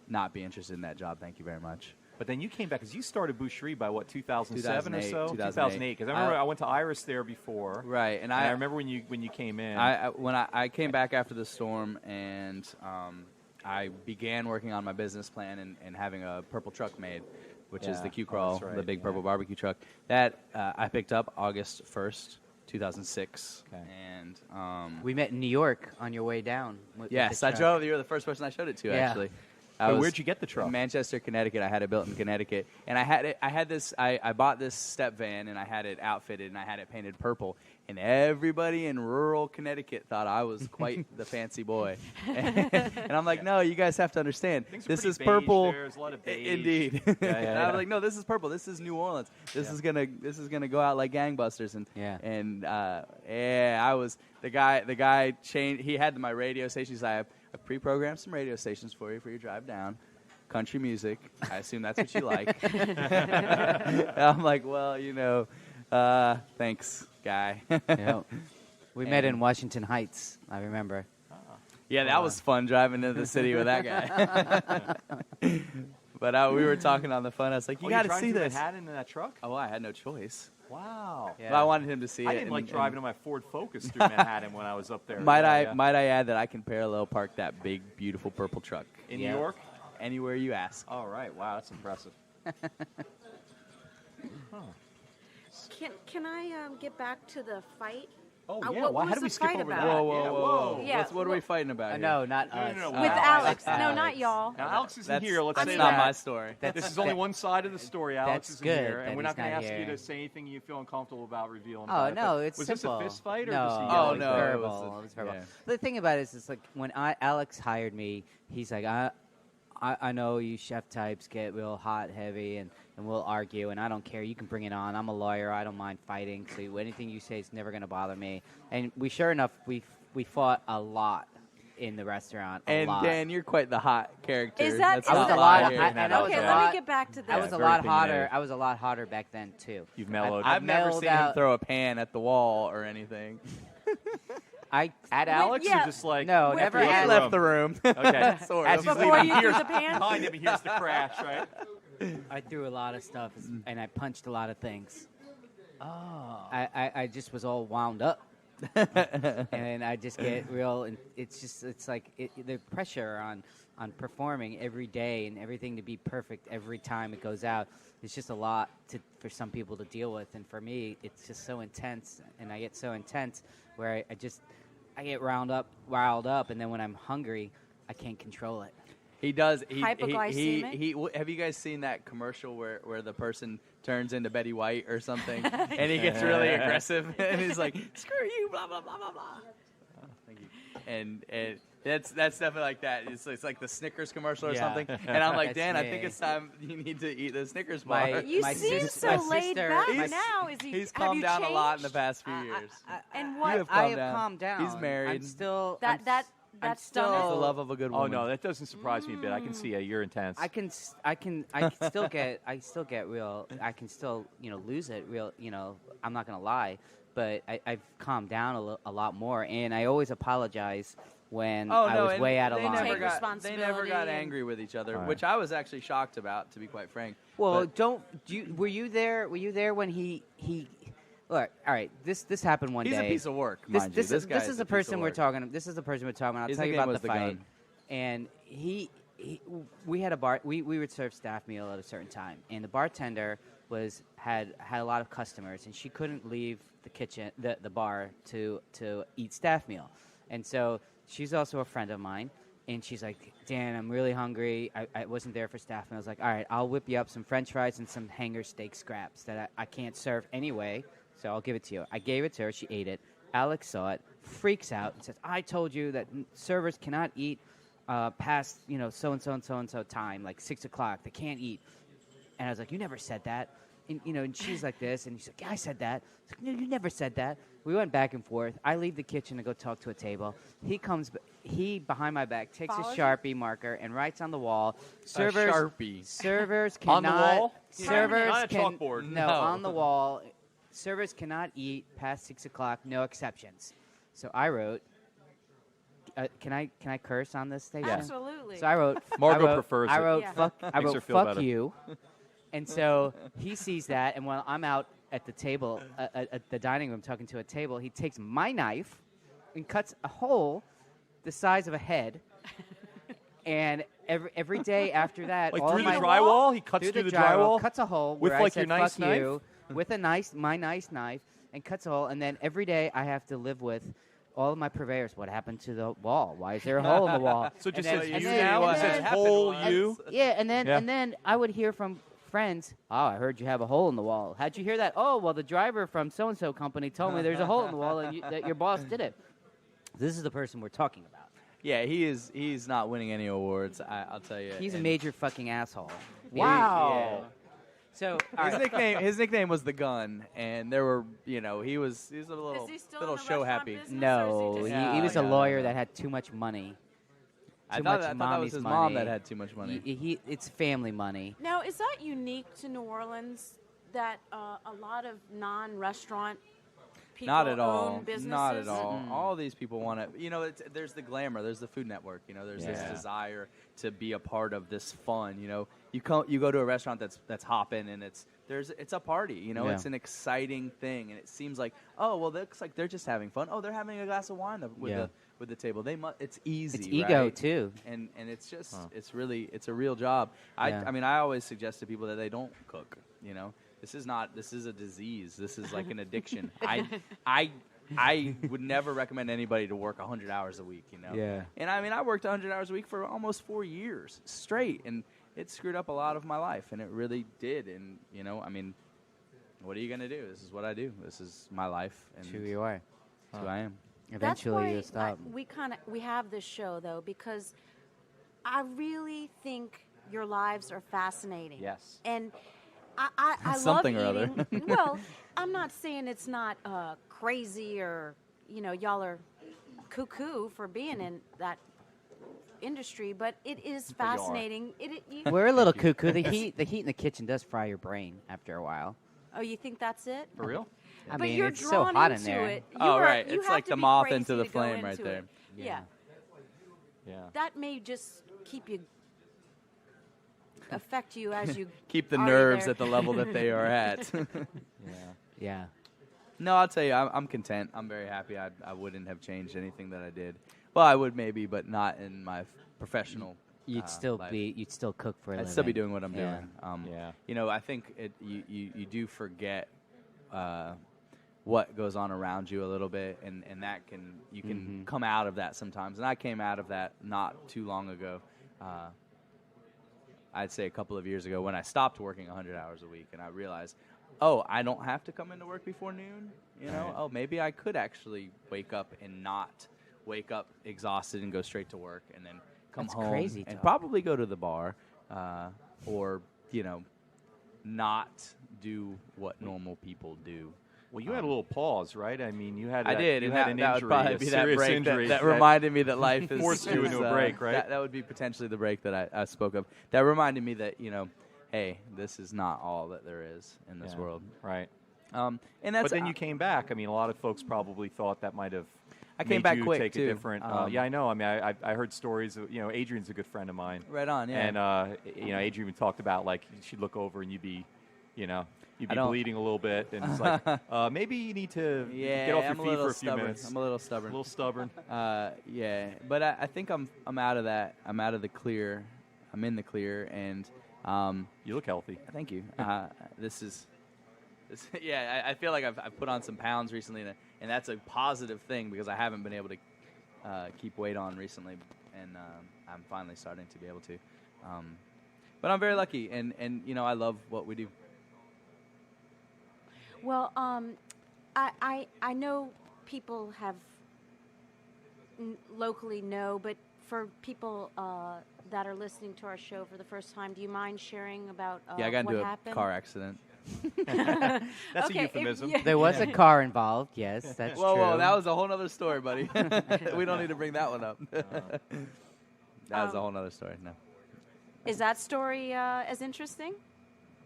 not be interested in that job. Thank you very much. But then you came back, because you started Boucherie by, 2007 or so? 2008. Because I remember I went to Iris there before. Right. And I remember when you came in. When I came back after the storm, and I began working on my business plan and having a purple truck made, which is the Q Crawl, right. the big purple barbecue truck. That I picked up August 1st, 2006. Okay. And We met in New York on your way down. With yes, the I truck. drove. You were the first person I showed it to, Yeah. actually. But where'd you get the truck? In Manchester, Connecticut. I had it built in Connecticut, and I bought this step van, and I had it outfitted, and I had it painted purple, and everybody in rural Connecticut thought I was quite the fancy boy. And I'm like, no, you guys have to understand. This is purple. There's a lot of beige. Indeed. Yeah. And I was like, no, this is purple. This is New Orleans. This is gonna go out like gangbusters. And I was the guy changed. He had my radio station. He's like, I pre-programmed some radio stations for you for your drive down. Country music. I assume that's what you like. I'm like, well, thanks, guy. Yeah. We met in Washington Heights, I remember. Yeah, that was fun driving into the city with that guy. But we were talking on the phone. I was like, you got to see this. Manhattan in that truck? Oh, I had no choice. Wow. Yeah. But I wanted him to see it. I didn't like driving in my Ford Focus through Manhattan when I was up there. Might I add that I can parallel park that big, beautiful purple truck In New York? anywhere you ask. All right. Wow, that's impressive. Can I get back to the fight? Oh, yeah. Why? What How was did we the skip fight over about? that? Whoa. Yeah, What are we fighting about here? No, not us. no, With Alex. Alex. No, not y'all. Now, Alex isn't That's, here. Let's that's say not that. my story. This is only one side of the story. Alex That's isn't good here, that and we're he's not going to not ask you here. to say anything you feel uncomfortable about revealing. Oh, about it, no, but it's was simple. this a fist fight or no, just a it yell? was no, it verbal. was It was verbal. yeah. The thing about it is, it's like when Alex hired me, he's like, I know you chef types get real hot, heavy, and we'll argue, and I don't care. You can bring it on. I'm a lawyer. I don't mind fighting. So anything you say is never going to bother me. And sure enough, we fought a lot. in the restaurant a And lot. Dan, you're quite the hot character. Is that- Let's I was not a lie lot- here. I- and I was Okay, a let me lot- get back to this. I was a very lot opinionated. hotter. I was a lot hotter back then too. You've mellowed. I've never mellowed seen him out. throw a pan at the wall or anything. I At Alex, yeah. or just like No, Wait, never before He at you left the room. Okay. Sort As of. he's Before leaving, you he threw hears the pan? behind him. He hears the crash, right? I threw a lot of stuff and I punched a lot of things. Oh. I just was all wound up. And I just get real, and it's like the pressure on performing every day and everything to be perfect every time it goes out. It's just a lot for some people to deal with, and for me, it's just so intense, and I get so intense where I get riled up, and then when I'm hungry, I can't control it. He does. Hypoglycemic? Have you guys seen that commercial where the person turns into Betty White or something, and he gets really aggressive, and he's like, "Screw you!" Blah blah blah blah blah. Oh, thank you. And that's definitely like that. It's like the Snickers commercial or Yeah. something. And I'm like, That's Dan, I me. think it's time you need to eat the Snickers My- bar. You My seem sis- so my laid sister- back my- now. Is he? He's have calmed you down a lot in the changed? past few years. And You what? have I calmed have down. calmed down. He's married. I'm still. That I'm that's still- stunning. It's the love of a good Oh woman. no, that doesn't surprise me a bit. I can see you're intense. I can still get real. I can still, lose it real. I'm not gonna lie, but I've calmed down a lot more, and I always apologize when Oh, I no, was and way out of they line. never Take got, they responsibility never got and- angry with each other, All right. which I was actually shocked about, to be quite frank. Well, But were you there? Were you there when he? Look, all right. This happened one he's day. a piece of work, This mind you. This guy is a the piece of person we're work. talking. This is the person we're talking about. I'll His tell you nickname about was the the fight. gun. And we had a bar. We would serve staff meal at a certain time, and the bartender had a lot of customers, and she couldn't leave the kitchen, the bar to eat staff meal, and so she's also a friend of mine. And she's like, Dan, I'm really hungry. I wasn't there for staff. And I was like, all right, I'll whip you up some French fries and some hanger steak scraps that I can't serve anyway, so I'll give it to you. I gave it to her. She ate it. Alex saw it, freaks out, and says, I told you that servers cannot eat past, so-and-so and so-and-so time, like 6 o'clock. They can't eat. And I was like, you never said that. And, and she's like this, and she's like, yeah, I said that. I was like, no, you never said that. We went back and forth. I leave the kitchen to go talk to a table. He, behind my back, takes Follows a Sharpie marker and writes on the wall, servers, Sharpie. servers On cannot... the wall? Servers Not a can, chalkboard. No, No. on the wall. Servers cannot eat past 6 o'clock, no exceptions. So I wrote... can I curse on this station? Absolutely. So I wrote. Margo I wrote, prefers I it. wrote Yeah. fuck. I Makes her wrote feel fuck better. you, and so he sees that, and while I'm out at the table, at the dining room talking to a table, he takes my knife and cuts a hole the size of a head. And every day after that, Like all through the my drywall? He cuts through the drywall? cuts a hole With, where I like, said, your nice fuck knife? you, with my nice knife, and cuts a hole. And then every day I have to live with all of my purveyors. What happened to the wall? Why is there a hole in the wall? So it just And says then- you and then- now? and It then- says whole you? Yeah, and then Yeah. and then I would hear from friends, oh, I heard you have a hole in the wall. How'd you hear that? Oh, well, the driver from so-and-so company told me there's a hole in the wall and that your boss did it. This is the person we're talking about. Yeah, he's not winning any awards. I'll tell you. He's a And major fucking asshole. Wow. So, all His right. nickname was the Gun, and there were he was a little Is he still little in the show restaurant happy. business? No, Or is he, he just- he was a Yeah, lawyer yeah. that had too much money. I Too thought much that was mommy's his money. mom that had too much money. It's family money. Now, is that unique to New Orleans that a lot of non-restaurant people Not at own all. businesses? Not at all. Mm-mm. All these people want to. There's the glamour. There's the Food Network. There's this Yeah. desire to be a part of this fun. You go to a restaurant that's hopping and it's a party. Yeah. It's an exciting thing, and it seems like it looks like they're just having fun. Oh, they're having a glass of wine with the table. It's easy. It's ego right? too. And it's just it's a real job. Yeah. I always suggest to people that they don't cook. This is a disease. This is like an addiction. I would never recommend anybody to work 100 hours a week. Yeah. And I worked 100 hours a week for almost 4 years straight, and it screwed up a lot of my life, and it really did. And what are you gonna do? This is what I do. This is my life, and It's who you are. that's who I am. Eventually, you'll That's why stop. we have this show though, because I really think your lives are fascinating. Yes. And I Something love or other. eating. Well, I'm not saying it's not crazy or y'all are cuckoo for being in that industry, but it is But you are. fascinating. We're a little cuckoo. The heat in the kitchen does fry your brain after a while. Oh, you think that's it? For real? I But mean, you're it's so drawn hot in into there. it. You Oh, are- right. you It's have like to the be moth crazy into the to go flame right into there. it. Yeah. Yeah. Yeah. That may just keep you affect you as you Keep the are nerves there. at the level that they are at. Yeah. Yeah. No, I'll tell you, I'm content. I'm very happy. I wouldn't have changed anything that I did. Well, I would maybe, but not in my professional. You'd still life. you'd still cook for a living. I'd still be doing what I'm Yeah. doing. Yeah. You know, I think you do forget what goes on around you a little bit, and that you can come out of that sometimes. And I came out of that not too long ago. I'd say a couple of years ago when I stopped working 100 hours a week, and I realized, oh, I don't have to come into work before noon. You know, Right. oh, maybe I could actually wake up and not wake up exhausted and go straight to work, and then come That's home crazy and talk. probably go to the bar, or not do what normal people do. Well, you had a little pause, right? I mean, you had. I did, You and had that, an that would injury, probably a be that serious break injury that reminded me that life is forced you is, into a break, right? That would be potentially the break that I spoke of. That reminded me that hey, this is not all that there is in this Yeah. world. Right. And that's But then you came back. I mean, a lot of folks probably thought that might have. I came made back you quick, take too. a different. Yeah, I know. I mean, I heard stories of Adrian's a good friend of mine. right on, yeah. And Adrian talked about like she'd look over and you'd be I don't- bleeding a little bit, and it's like maybe you need to yeah, get off I'm your a feet little for a few stubborn. minutes. I'm a little A stubborn. little stubborn. Yeah, but I think I'm out of that. I'm out of the clear. I'm in the clear, and You look healthy. thank you. Yeah, I feel like I've put on some pounds recently, and that's a positive thing because I haven't been able to keep weight on recently, and I'm finally starting to be able to. But I'm very lucky, and I love what we do. Well, I know people have locally know, but for people that are listening to our show for the first time, do you mind sharing about Yeah, I got what into happened? a car accident. That's Okay, a if- euphemism. yeah. There was a car involved. Yes, that's Whoa, true. whoa, that was a whole other story, buddy. We don't need to bring that one up. That was a whole other story. No. Is that story as interesting?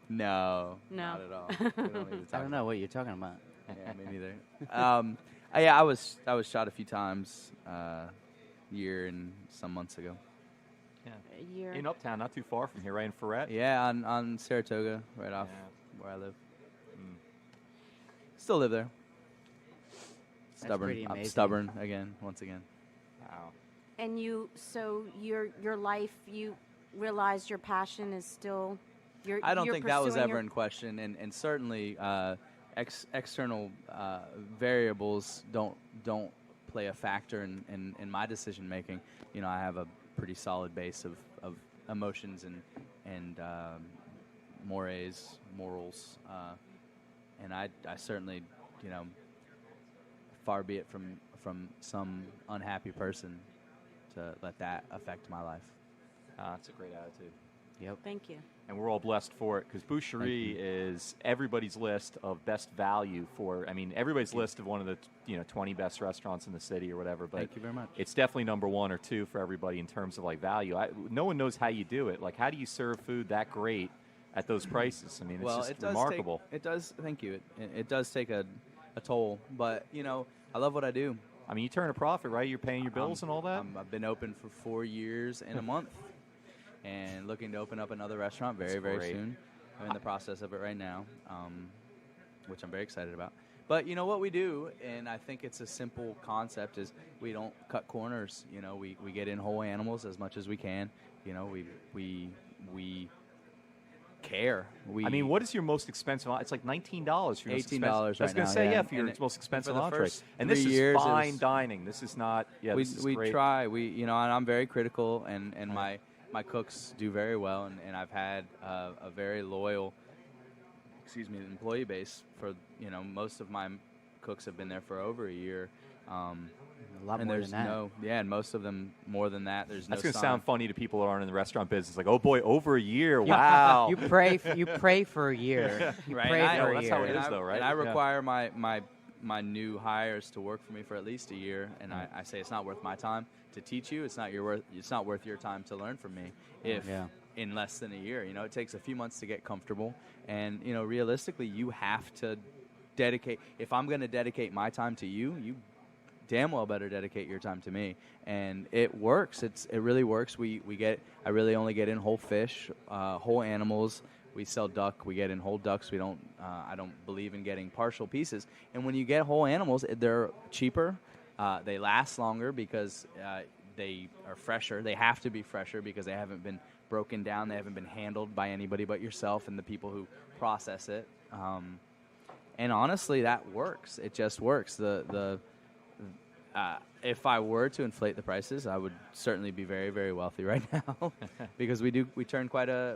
No, No. not at all. We don't need to I talk don't know what you're talking about. Yeah, me neither. Yeah, I was shot a few times a year and some months ago. A year. In Uptown, not too far from here, right in Ferret. Yeah, on Saratoga, right off Yeah. where I live. Mm. Still live there. Stubborn. pretty I'm amazing. stubborn again, once again. Wow. And so your life, you realize your passion is still. I don't you're think that was pursuing ever your- in question, and certainly external variables don't play a factor in my decision making. I have a pretty solid base of emotions and morals, and I certainly far be it from some unhappy person to let that affect my life. That's a great attitude. Yep. Thank you. And we're all blessed for it because Boucherie is everybody's list of best value for. I mean, everybody's list of one of the 20 best restaurants in the city or whatever. But Thank you very much. it's definitely number 1 or 2 for everybody in terms of like value. No one knows how you do it. Like, how do you serve food that great at those prices? I mean, it's just it does remarkable. It does. Thank you. It does take a toll, but I love what I do. I mean, you turn a profit, right? You're paying your bills and all that. I've been open for 4 years and a month, and looking to open up another restaurant very, That's very great. soon. I'm in the process of it right now, which I'm very excited about. But what we do, and I think it's a simple concept, is we don't cut corners. We get in whole animals as much as we can. We care. I mean, what is your most expensive? It's like $19 for your most $18 expensive. I was right going now, to say, yeah. for your And most expensive for the entree. first And this 3 is years, it fine was- dining. This is not. Yeah, we this is we great. try. And I'm very critical, and my cooks do very well, and I've had a very loyal, employee base for most of my cooks have been there for over a year. A lot and more there's than that. and most of them more than that. There's That's no going to sign. sound funny to people that aren't in the restaurant business. Like, oh boy, over a year. Wow. You pray for a year. You Right, pray and I- for a that's year. how it and is, I, though, right? And I Yeah. require my my new hires to work for me for at least a year, and I say it's not worth my time to teach you. It's not worth your time to learn from me if in less than a year. You know, it takes a few months to get comfortable, and you know, realistically, you have to dedicate. If I'm going to dedicate my time to you, you damn well better dedicate your time to me. And it works. It really works. I really only get in whole fish, whole animals. We sell duck. We get in whole ducks. I don't believe in getting partial pieces. And when you get whole animals, they're cheaper. They last longer because they are fresher. They have to be fresher because they haven't been broken down. They haven't been handled by anybody but yourself and the people who process it. And honestly, that works. It just works. If I were to inflate the prices, I would certainly be very, very wealthy right now because we turn quite a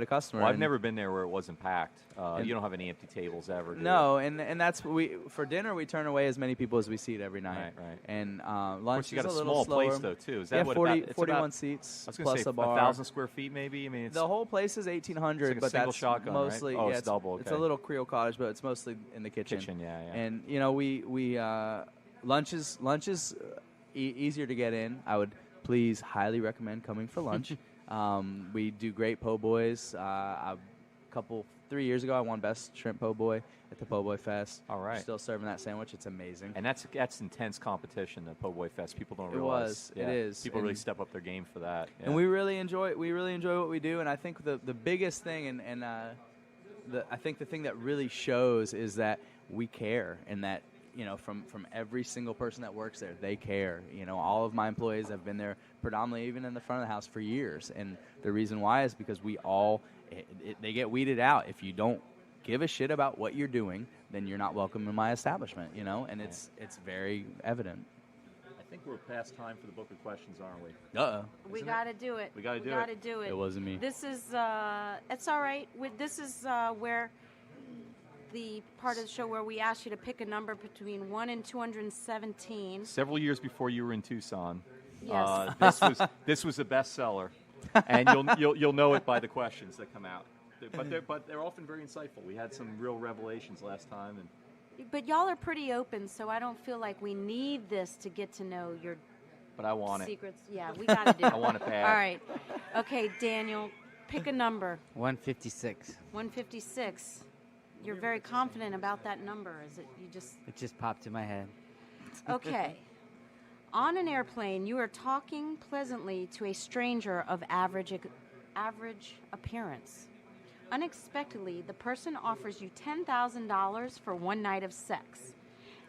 customer. Well, I've never been there where it wasn't packed. You don't have any empty tables ever. No, and that's for dinner we turn away as many people as we seat every night. Right. And lunch you got is a little small slower. place though too. Is that 41 seats I was plus say a bar. 1,000 square feet maybe. I mean, it's the whole place is 1,800, like a but single that's shotgun, mostly right? Oh, it's double. Okay. It's a little Creole cottage, but it's mostly in the kitchen. Yeah. And you know we lunch is easier to get in. I would please highly recommend coming for lunch. We do great po' boys. 3 years ago, I won Best Shrimp Po' Boy at the Po' Boy Fest. All right. We're still serving that sandwich. It's amazing. And that's intense competition, the Po' Boy Fest. People don't realize. It is. People really step up their game for that. Yeah. And we really enjoy what we do. And I think the biggest thing, I think the thing that really shows is that we care, and that, you know, from every single person that works there, they care. You know, all of my employees have been there predominantly even in the front of the house for years. And the reason why is because they get weeded out. If you don't give a shit about what you're doing, then you're not welcome in my establishment, you know, and it's very evident. I think we're past time for the book of questions, aren't we? Uh-oh. We got to do it. We got to do it. It wasn't me. This is, it's all right. This is where the part of the show where we ask you to pick a number between 1 and 217. Several years before you were in Tucson, Yes. this was a bestseller, and you'll know it by the questions that come out. But they're often very insightful. We had some real revelations last time, But y'all are pretty open, so I don't feel like we need this to get to know your but I want secrets. Yeah, we got to do it. I want it bad. All right. Okay, Daniel, pick a number. 156. 156. You're very confident about that number. Is it? It just popped in my head. Okay. On an airplane, you are talking pleasantly to a stranger of average appearance. Unexpectedly, the person offers you $10,000 for one night of sex.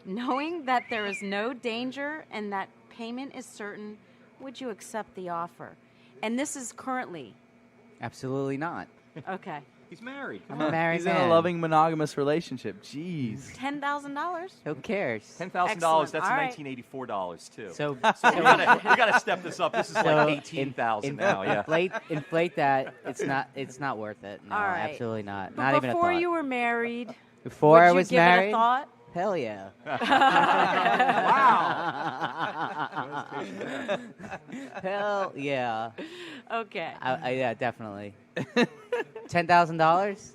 Knowing that there is no danger and that payment is certain, would you accept the offer? And this is currently. Absolutely not. Okay. He's married. I'm a married He's man. in a loving monogamous relationship. Jeez. $10,000? Who cares? $10,000. That's All right. $1984 too. So we gotta step this up. This is like $18,000 now. Yeah. Inflate that. It's not worth it. No, All right. absolutely not. But Not even a before thought. you were married, Before would I you was give married. it a thought? Hell yeah. Hell yeah. Okay. Yeah, definitely. $10,000?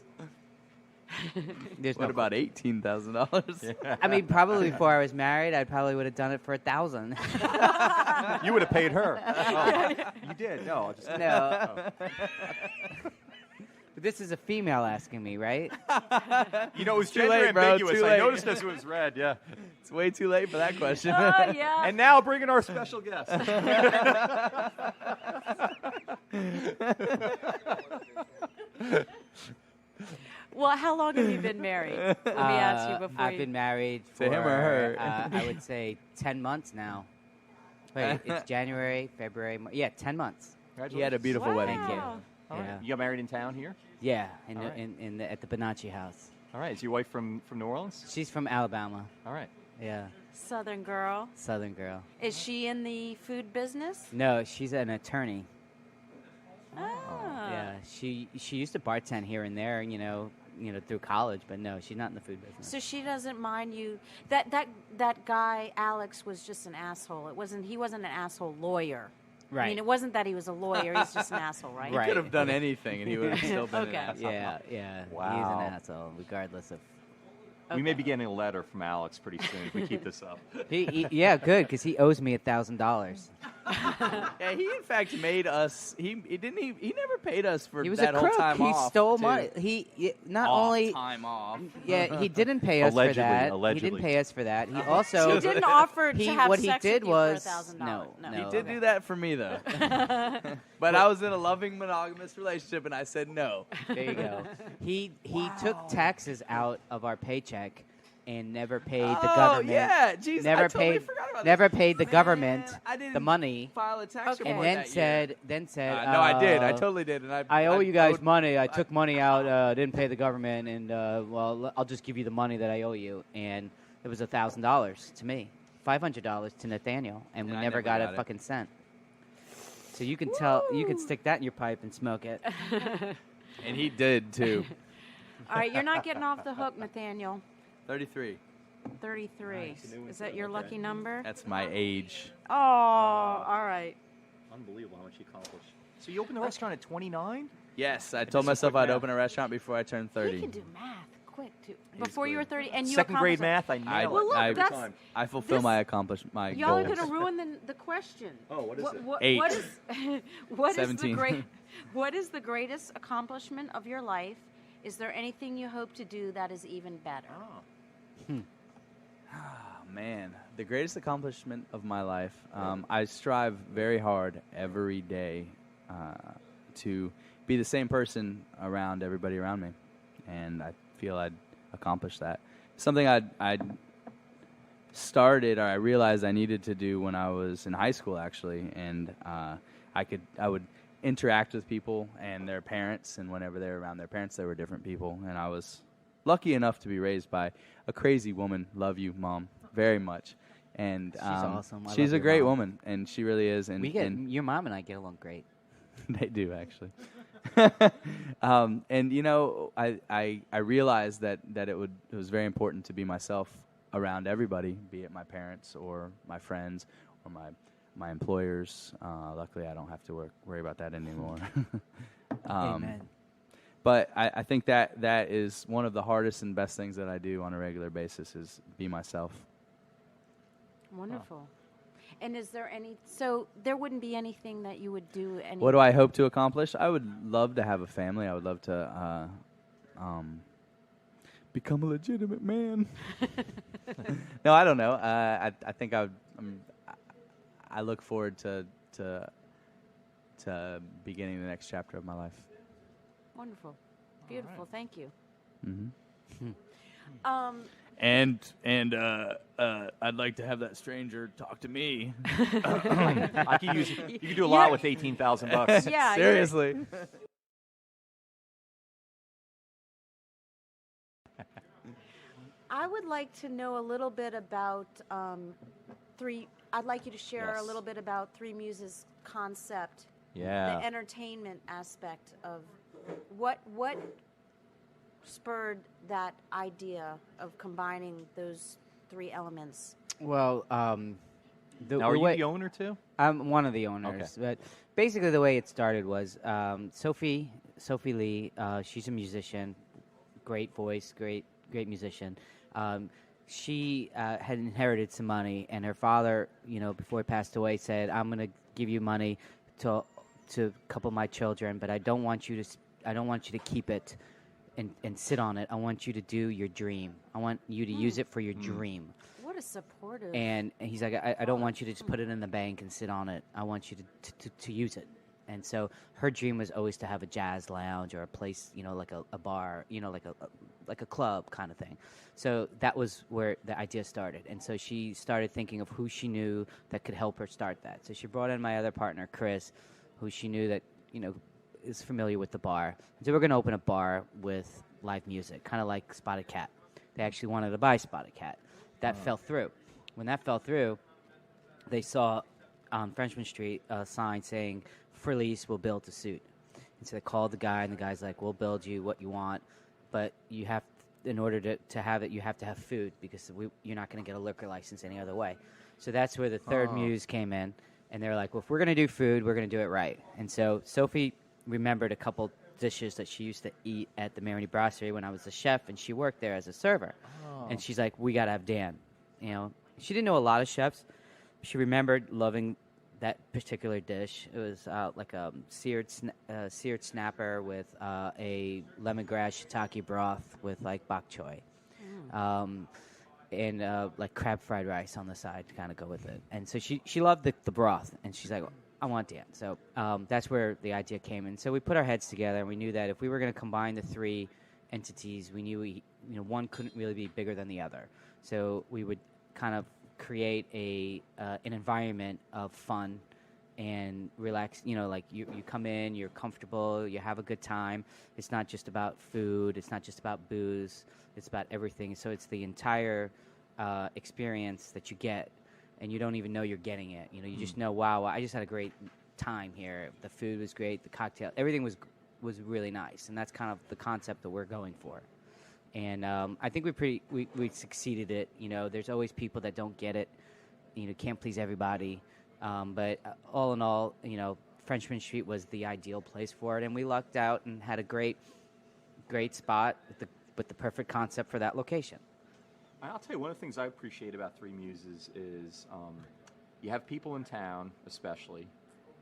There's What no about $18,000? I mean, probably before I was married, I probably would have done it for $1,000. You would have paid her. Oh, you did. No. No. But this is a female asking me, right? You know, it was Too gender late, bro, ambiguous. too I late. noticed as it was red. Yeah. It's way too late for that question. Oh, yeah. And now bring in our special guest. Well, how long have you been married? Let me ask you before I've been married for, To him or her? I would say 10 months now. Wait, it's January, February, yeah, 10 months. He had a beautiful Wow. wedding. Thank you. All right. Yeah, You got married in town here? yeah, All right. at the Bonacci house. All right. Is your wife from New Orleans? She's from Alabama. All right. Yeah, Southern girl. Southern girl. Is she in the food business? No, she's an attorney. Oh. Yeah, she used to bartend here and there, you know, through college, but no, she's not in the food business. So she doesn't mind you. That guy Alex was just an asshole. He wasn't an asshole lawyer. Right. I mean, it wasn't that he was a lawyer. He's just an asshole, right? Right. He could have done anything, and he would have still been Okay. an asshole. Yeah, yeah. He's Wow. an asshole, regardless of We may be getting a letter from Alex pretty soon if we keep this up. Yeah, good, because he owes me $1,000. Yeah, he in fact made us. He never paid us for He was that a whole crook. time He off. stole too. money. Not only time off. Yeah, he didn't pay us Allegedly, for that. allegedly. He didn't pay us for that. He also He didn't offer to have what sex he did with you was for $1,000. no. He did do that for me though. But I was in a loving monogamous relationship, and I said no. There you go. He took taxes out of our paycheck and never paid the government. Oh yeah, jeez, Never I totally paid. forgot about Never this. paid the government I didn't the money. File a tax Okay. report And that then said, year. No, I did. I totally did, and I owe you guys owed- money. I took money out, didn't pay the government, and well, I'll just give you the money that I owe you. And it was $1,000 to me, $500 to Nathaniel, and we And I never never got a got it. fucking cent. So you can tell, you can stick that in your pipe and smoke it. And he did too. All right, you're not getting off the hook, Nathaniel. 33. 33. Is that your lucky number? That's my age. Oh, all right. Unbelievable how much he accomplished. So you opened the restaurant at 29? Yes, I did told some myself quick I'd math. open a restaurant before I turned 30. He can do math quick too. Before you were 30, and you Second grade accomplished math, I I, nailed Well, it. look, I, every that's- time. I fulfill this- my my it. Y'all are goals. going to ruin the question. Oh, what is it? Eight. What is what is the 17. what is the greatest accomplishment of your life? Is there anything you hope to do that is even better? Oh, man, the greatest accomplishment of my life. I strive very hard every day to be the same person around everybody around me, and I feel I'd accomplish that. Something I'd started, or I realized I needed to do when I was in high school, actually, and I would interact with people and their parents, and whenever they were around their parents, they were different people, and I was lucky enough to be raised by a crazy woman. Love you, Mom, very much. And She's awesome. I she's love a your great mom. woman, and she really is. And, and Your mom and I get along great. they do actually. And you know, I realized that it was very important to be myself around everybody, be it my parents or my friends or my employers. Luckily, I don't have to worry about that anymore. Amen. But I think that is one of the hardest and best things that I do on a regular basis is be myself. Wonderful. And is there any? So there wouldn't be anything that you would do. What do I hope to accomplish? I would love to have a family. I would love to become a legitimate man. No, I don't know. I think I look forward to beginning the next chapter of my life. Wonderful, beautiful. Thank you. Mm-hmm. Um, And I'd like to have that stranger talk to me. I could use. You could do a lot with $18,000. yeah. Seriously. I would like to know a little bit about three. I'd like you to share a Yes. little bit about Three Muses concept, Yeah. the entertainment aspect of what spurred that idea of combining those three elements. Well, Now, the are you way, the owner too? I'm one of the owners, but basically the way it started was Sophie Lee. She's a musician, great voice, great musician. She had inherited some money, and her father, before he passed away, said, "I'm going to give you money to couple my children, but I don't want you to keep it and sit on it. I want you to do your dream. I want you to use it for your dream." What a supportive. And he's like, I don't want you to just put it in the bank and sit on it. I want you to use it. And so her dream was always to have a jazz lounge or a place, like a bar, like a club kind of thing. So that was where the idea started. And so she started thinking of who she knew that could help her start that. So she brought in my other partner, Chris, who she knew that, is familiar with the bar. And so we're going to open a bar with live music, kind of like Spotted Cat. They actually wanted to buy Spotted Cat. That fell through. When that fell through, they saw on Frenchman Street a sign saying, "For lease, we'll build to suit." And so they called the guy, and the guy's like, "We'll build you what you want, but you have, in order to have it, you have to have food because you're not going to get a liquor license any other way." So that's where the third muse came in, and they were like, "Well, if we're going to do food, we're going to do it right." And so Sophie remembered a couple dishes that she used to eat at the Boucherie when I was the chef, and she worked there as a server. And she's like, we got to have Dan. You know, she didn't know a lot of chefs. She remembered loving that particular dish. It was like a seared snapper with a lemongrass shiitake broth with like bok choy. And like crab fried rice on the side to kind of go with it. And so she loved the broth, and she's like, I want Dan. So that's where the idea came. And so we put our heads together, and we knew that if we were going to combine the three entities, we knew one couldn't really be bigger than the other. So we would kind of create an environment of fun and relax. You know, like you come in, you're comfortable, you have a good time. It's not just about food. It's not just about booze. It's about everything. So it's the entire experience that you get, and you don't even know you're getting it. You know, you just know, wow, I just had a great time here. The food was great. The cocktail, everything was really nice, and that's kind of the concept that we're going for. And I think we succeeded it. You know, there's always people that don't get it. You know, can't please everybody. But all in all, you know, Frenchman Street was the ideal place for it, and we lucked out and had a great spot with the perfect concept for that location. I'll tell you, one of the things I appreciate about Three Muses is you have people in town, especially,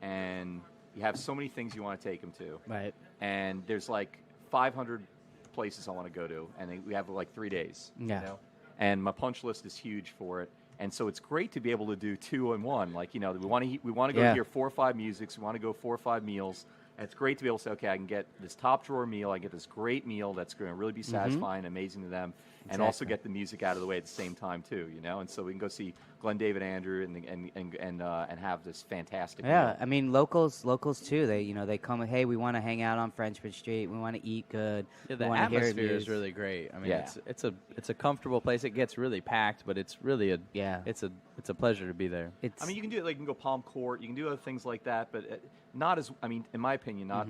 and you have so many things you want to take them to. Right. And there's like 500 places I want to go to, and we have like 3 days. Yeah. You know? And my punch list is huge for it. And so it's great to be able to do 2 in 1. Like, you know, we want to go to hear 4 or 5 musics. We want to go 4 or 5 meals. And it's great to be able to say, okay, I can get this top drawer meal. I get this great meal that's going to really be satisfying, amazing to them, and also get the music out of the way at the same time too. You know, and so we can go see Glenn David Andrew and have this fantastic. Yeah, meal. I mean locals too. They come. Hey, we want to hang out on Frenchman Street. We want to eat good. Yeah, the we want to hear atmosphere reviews. is really great. I mean, it's a comfortable place. It gets really packed, but it's really it's a pleasure to be there. I mean, you can do it. Like, you can go Palm Court. You can do other things like that, but not as. I mean, in my opinion, not.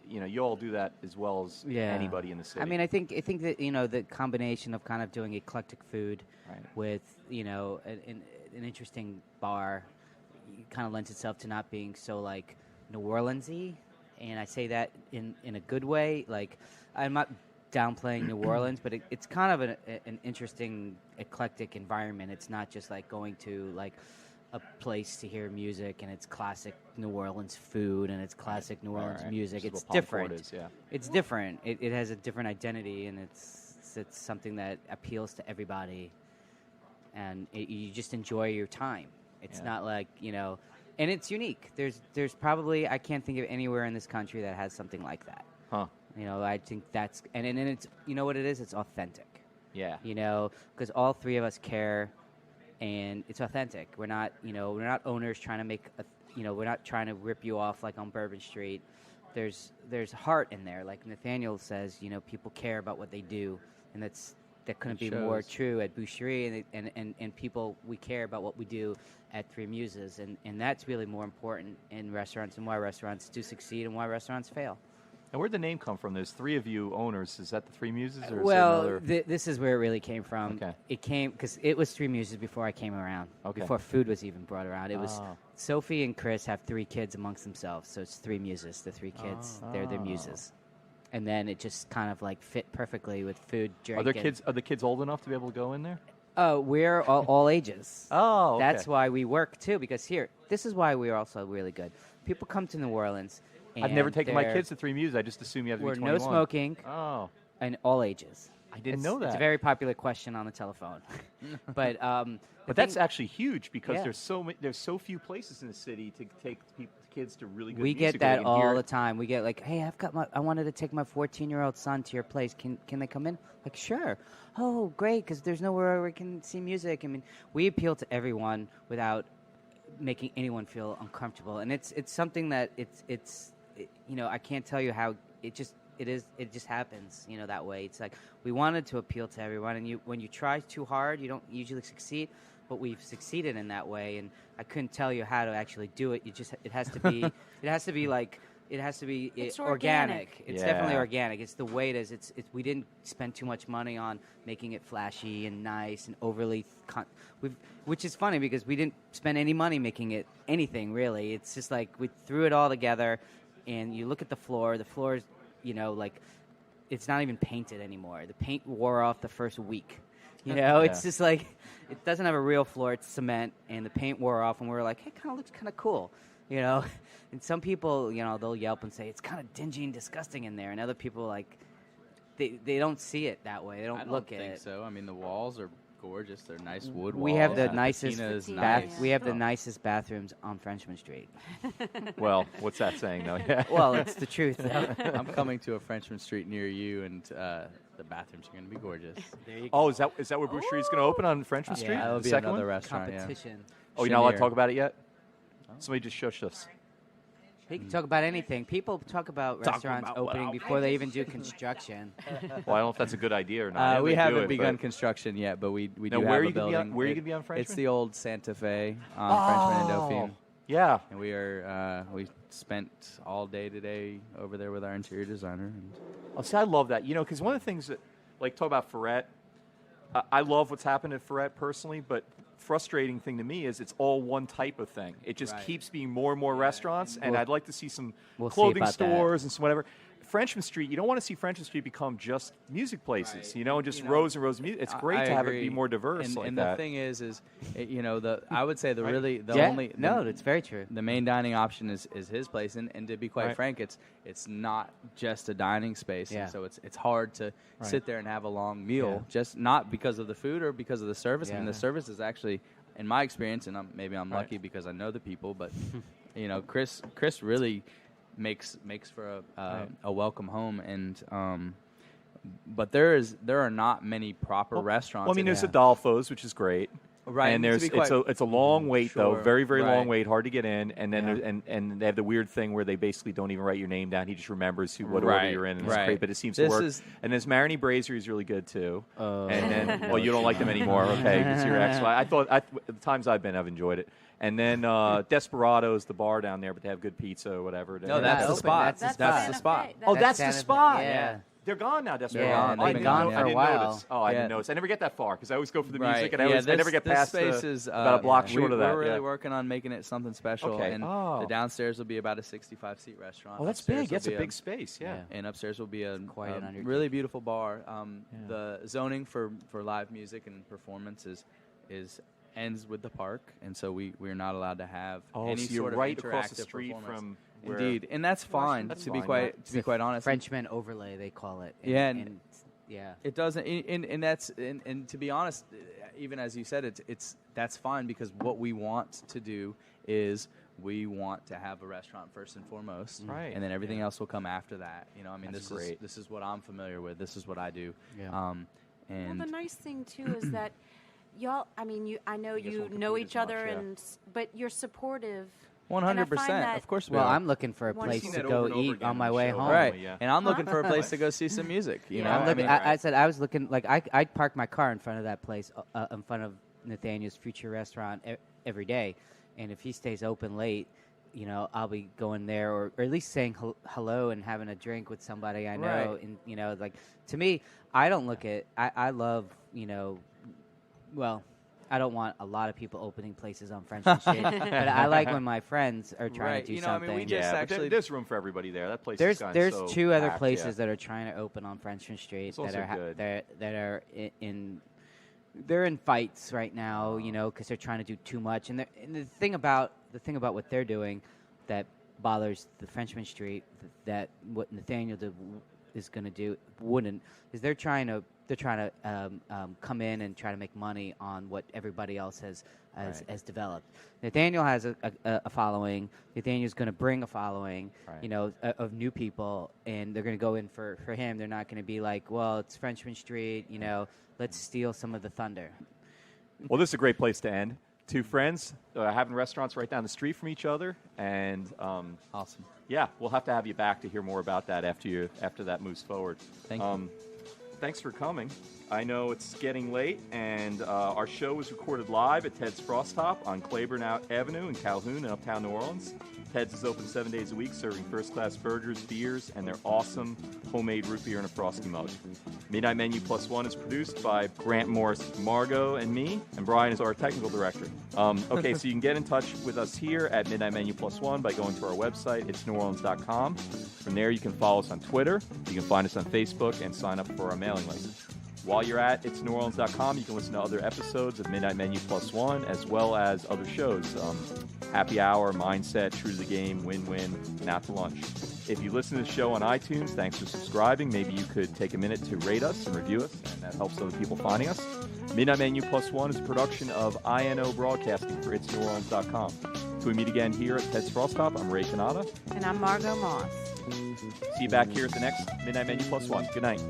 You know, you all do that as well as anybody in the city. I mean, I think that, you know, the combination of kind of doing eclectic food with, you know, an interesting bar kind of lends itself to not being so like New Orleans-y, and I say that in a good way. Like, I'm not downplaying New Orleans, but it's kind of an interesting eclectic environment. It's not just like going to like a place to hear music and it's classic New Orleans food and it's classic New Orleans music. It's different. It's different. It has a different identity, and it's something that appeals to everybody, and you just enjoy your time. It's not like, you know, and it's unique. There's probably, I can't think of anywhere in this country that has something like that. Huh. You know, I think that's, and it's, you know what it is? It's authentic. Yeah. You know, because all three of us care. And it's authentic. We're not owners trying to make we're not trying to rip you off like on Bourbon Street. There's heart in there. Like Nathaniel says, you know, people care about what they do, and that couldn't be more true at Boucherie, and people, we care about what we do at Three Muses, and that's really more important in restaurants, and why restaurants do succeed and why restaurants fail. And where'd the name come from? There's 3 of you owners. Is that the Three Muses? Or Well, this is where it really came from. Okay. It came because it was Three Muses before I came around. Okay. Before food was even brought around. It was Sophie and Chris have 3 kids amongst themselves, so it's Three Muses. The 3 kids, they're their muses. And then it just kind of like fit perfectly with food, drink. Are the kids old enough to be able to go in there? We're all ages. Oh, okay. That's why we work too. Because this is why we're also really good. People come to New Orleans. I've never taken my kids to Three Muses. I just assume you have to be 21. No smoking. Oh. And all ages. I didn't know that. It's a very popular question on the telephone. But that's actually huge because there's so few places in the city to take kids to really good music. We get that all the time. We get like, hey, I wanted to take my 14-year-old son to your place. Can they come in? Like, sure. Oh, great, because there's nowhere where we can see music. I mean, we appeal to everyone without making anyone feel uncomfortable. And it's something that it's you know, I can't tell you how it just happens, you know, that way. It's like we wanted to appeal to everyone, and when you try too hard, you don't usually succeed, but we've succeeded in that way, and I couldn't tell you how to actually do it. It has to be It's organic. It's definitely organic. It's the way it is. It's we didn't spend too much money on making it flashy and nice and overly which is funny because we didn't spend any money making it anything really. It's just like we threw it all together. And you look at the floor. The floor is, you know, like it's not even painted anymore. The paint wore off the first week. It's just like it doesn't have a real floor. It's cement, and the paint wore off, and we were like, hey, it kind of looks kind of cool, And some people, they'll yelp and say it's kind of dingy and disgusting in there, and other people like they don't see it that way. They don't look at it. I don't think so. I mean, the walls are gorgeous. They're nice wood walls. We have the nicest nice. We have the nicest bathrooms on Frenchman Street. Well, what's that saying, though? Yeah. Well, it's the truth. I'm coming to a Frenchman Street near you, and the bathrooms are going to be gorgeous. There you go. Oh, is that where Boucherie is going to open on Frenchman Street? Yeah, that'll the be second another one? restaurant. Competition. Oh, you're not allowed to Chenier. talk about it yet? Somebody just shush us. He can talk about anything. People talk about restaurants opening before they even do construction. Well, I don't know if that's a good idea or not. We They do haven't it, begun but- construction yet, but we Now, do where have are a you gonna be building. on- where are you gonna be on It's Frenchman? the old Santa Fe on Frenchman and Dauphine. Yeah. And we spent all day today over there with our interior designer. And Oh, see, I love that. Because one of the things that, like, talk about Ferret, I love what's happened at Ferret personally, but frustrating thing to me is it's all one type of thing. It just Right. keeps being more and more restaurants, and I'd like to see some We'll see clothing about that. stores and some whatever. Frenchman Street, you don't want to see Frenchman Street become just music places, Right. and just rows and rows of music. It's great I to have it agree. be more diverse And, like and that. the thing is I would say It's very true. the main dining option is his place, and to be quite Right. frank, it's not just a dining space, Yeah. and so it's hard to Right. sit there and have a long meal, Yeah. just not because of the food or because of the service. I mean, Yeah. the service is actually, in my experience, and maybe I'm Right. lucky because I know the people, but Chris really makes for a welcome home, and but there are not many proper restaurants. Well, I mean, in there's Adolfo's, which is great. Right, And to there's be quite- it's a long wait though, Sure, very very long right. wait, hard to get in. And then Yeah. and they have the weird thing where they basically don't even write your name down. He just remembers what order Right, you're in, and it's right. great. But it seems This to work. is- And there's Marini Brasserie is really good too. Oh. And then well, you don't like them anymore, okay? Because you're ex. I thought the times I've been, I've enjoyed it. And then Desperado's, the bar down there, but they have good pizza or whatever. No, that's the open. spot. That's That's the spot. Oh, That's that's the Santa Fe. spot. Yeah. They're gone now, Desperado. Yeah, they've I been didn't gone know- for I a didn't while. notice. Oh, I Yeah. didn't notice. I never get that far because I always go for the Right. music, and Yeah, I never get this past space is, about a block short of that. We're really yeah. working on making it something special, Okay. and Oh. the downstairs will be about a 65-seat restaurant. Oh, that's Upstairs big. will That's a be big space. Yeah. Yeah. And upstairs will be a quite an undertaking. really beautiful bar. Yeah. The zoning for live music and performance is ends with the park, and so we're not allowed to have Oh, any so you're sort of right interactive across the street performance. from where. Indeed, and that's fine. That's to be fine, quite yeah. to be quite honest. Frenchman overlay, they call it. Yeah, And yeah. It doesn't, and that's and to be honest, even as you said, it's that's fine because what we want to do is we want to have a restaurant first and foremost, Right. and then everything else will come after that. I mean, That's this great. is what I'm familiar with. This is what I do. Yeah. And Well, the nice thing too is that y'all. I mean, I know guess you won't know compete each as other, much, yeah. but you're supportive. 100%. that- Of course, we Well, are. I'm looking for a Once place you've to seen that go over and over eat again on my on the way show. home. right, yeah. and I'm looking for a place to go see some music. You Yeah. know, I'm I looking, mean, I said I was looking like I park my car in front of that place, in front of Nathaniel's future restaurant every day, and if he stays open late, I'll be going there or at least saying hello and having a drink with somebody I know. Right. And like to me, I don't look at I love well. I don't want a lot of people opening places on Frenchman Street, but I like when my friends are trying Right. to do I mean, something. we just Yeah, but actually there's room for everybody there. That place There's has gotten there's so two other packed, places yeah. that are trying to open on Frenchman Street It's that also are good. that are in they're in fights right now, because they're trying to do too much. And the thing about what they're doing that bothers the Frenchman Street that what Nathaniel is going to do wouldn't is they're trying to come in and try to make money on what everybody else has developed. Nathaniel has a following. Nathaniel's going to bring a following, Right. Of new people, and they're going to go in for him. They're not going to be like, well, it's Frenchman Street, let's steal some of the thunder. Well, this is a great place to end. Two friends having restaurants right down the street from each other, and awesome. yeah, we'll have to have you back to hear more about that after that moves forward. Thank you. Thanks for coming. I know it's getting late, and our show was recorded live at Ted's Frostop on Claiborne Avenue in Calhoun in uptown New Orleans. Ted's is open 7 days a week, serving first-class burgers, beers, and their awesome homemade root beer in a frosty mug. Midnight Menu Plus One is produced by Grant Morris, Margo, and me, and Brian is our technical director. Okay, so you can get in touch with us here at Midnight Menu Plus One by going to our website. It's neworleans.com. From there, you can follow us on Twitter. You can find us on Facebook and sign up for our mailing list. While you're at itsneworleans.com, you can listen to other episodes of Midnight Menu Plus One, as well as other shows. Happy Hour, Mindset, True to the Game, Win-Win, and Out to Lunch. If you listen to the show on iTunes, thanks for subscribing. Maybe you could take a minute to rate us and review us, and that helps other people finding us. Midnight Menu Plus One is a production of INO Broadcasting for itsneworleans.com. Till we meet again here at Ted's Frostop, I'm Ray Canada. And I'm Margo Moss. See you back here at the next Midnight Menu Plus One. Good night.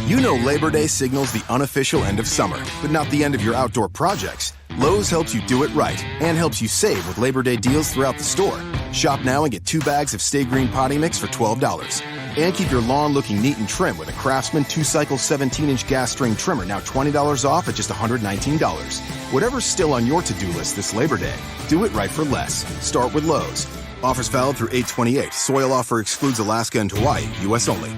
You know Labor Day signals the unofficial end of summer, but not the end of your outdoor projects. Lowe's helps you do it right and helps you save with Labor Day deals throughout the store. Shop now and get 2 bags of Stay Green potty mix for $12. And keep your lawn looking neat and trim with a Craftsman 2-cycle 17-inch gas string trimmer, now $20 off at just $119. Whatever's still on your to-do list this Labor Day, do it right for less. Start with Lowe's. Offers valid through 8/28. Soil offer excludes Alaska and Hawaii, U.S. only.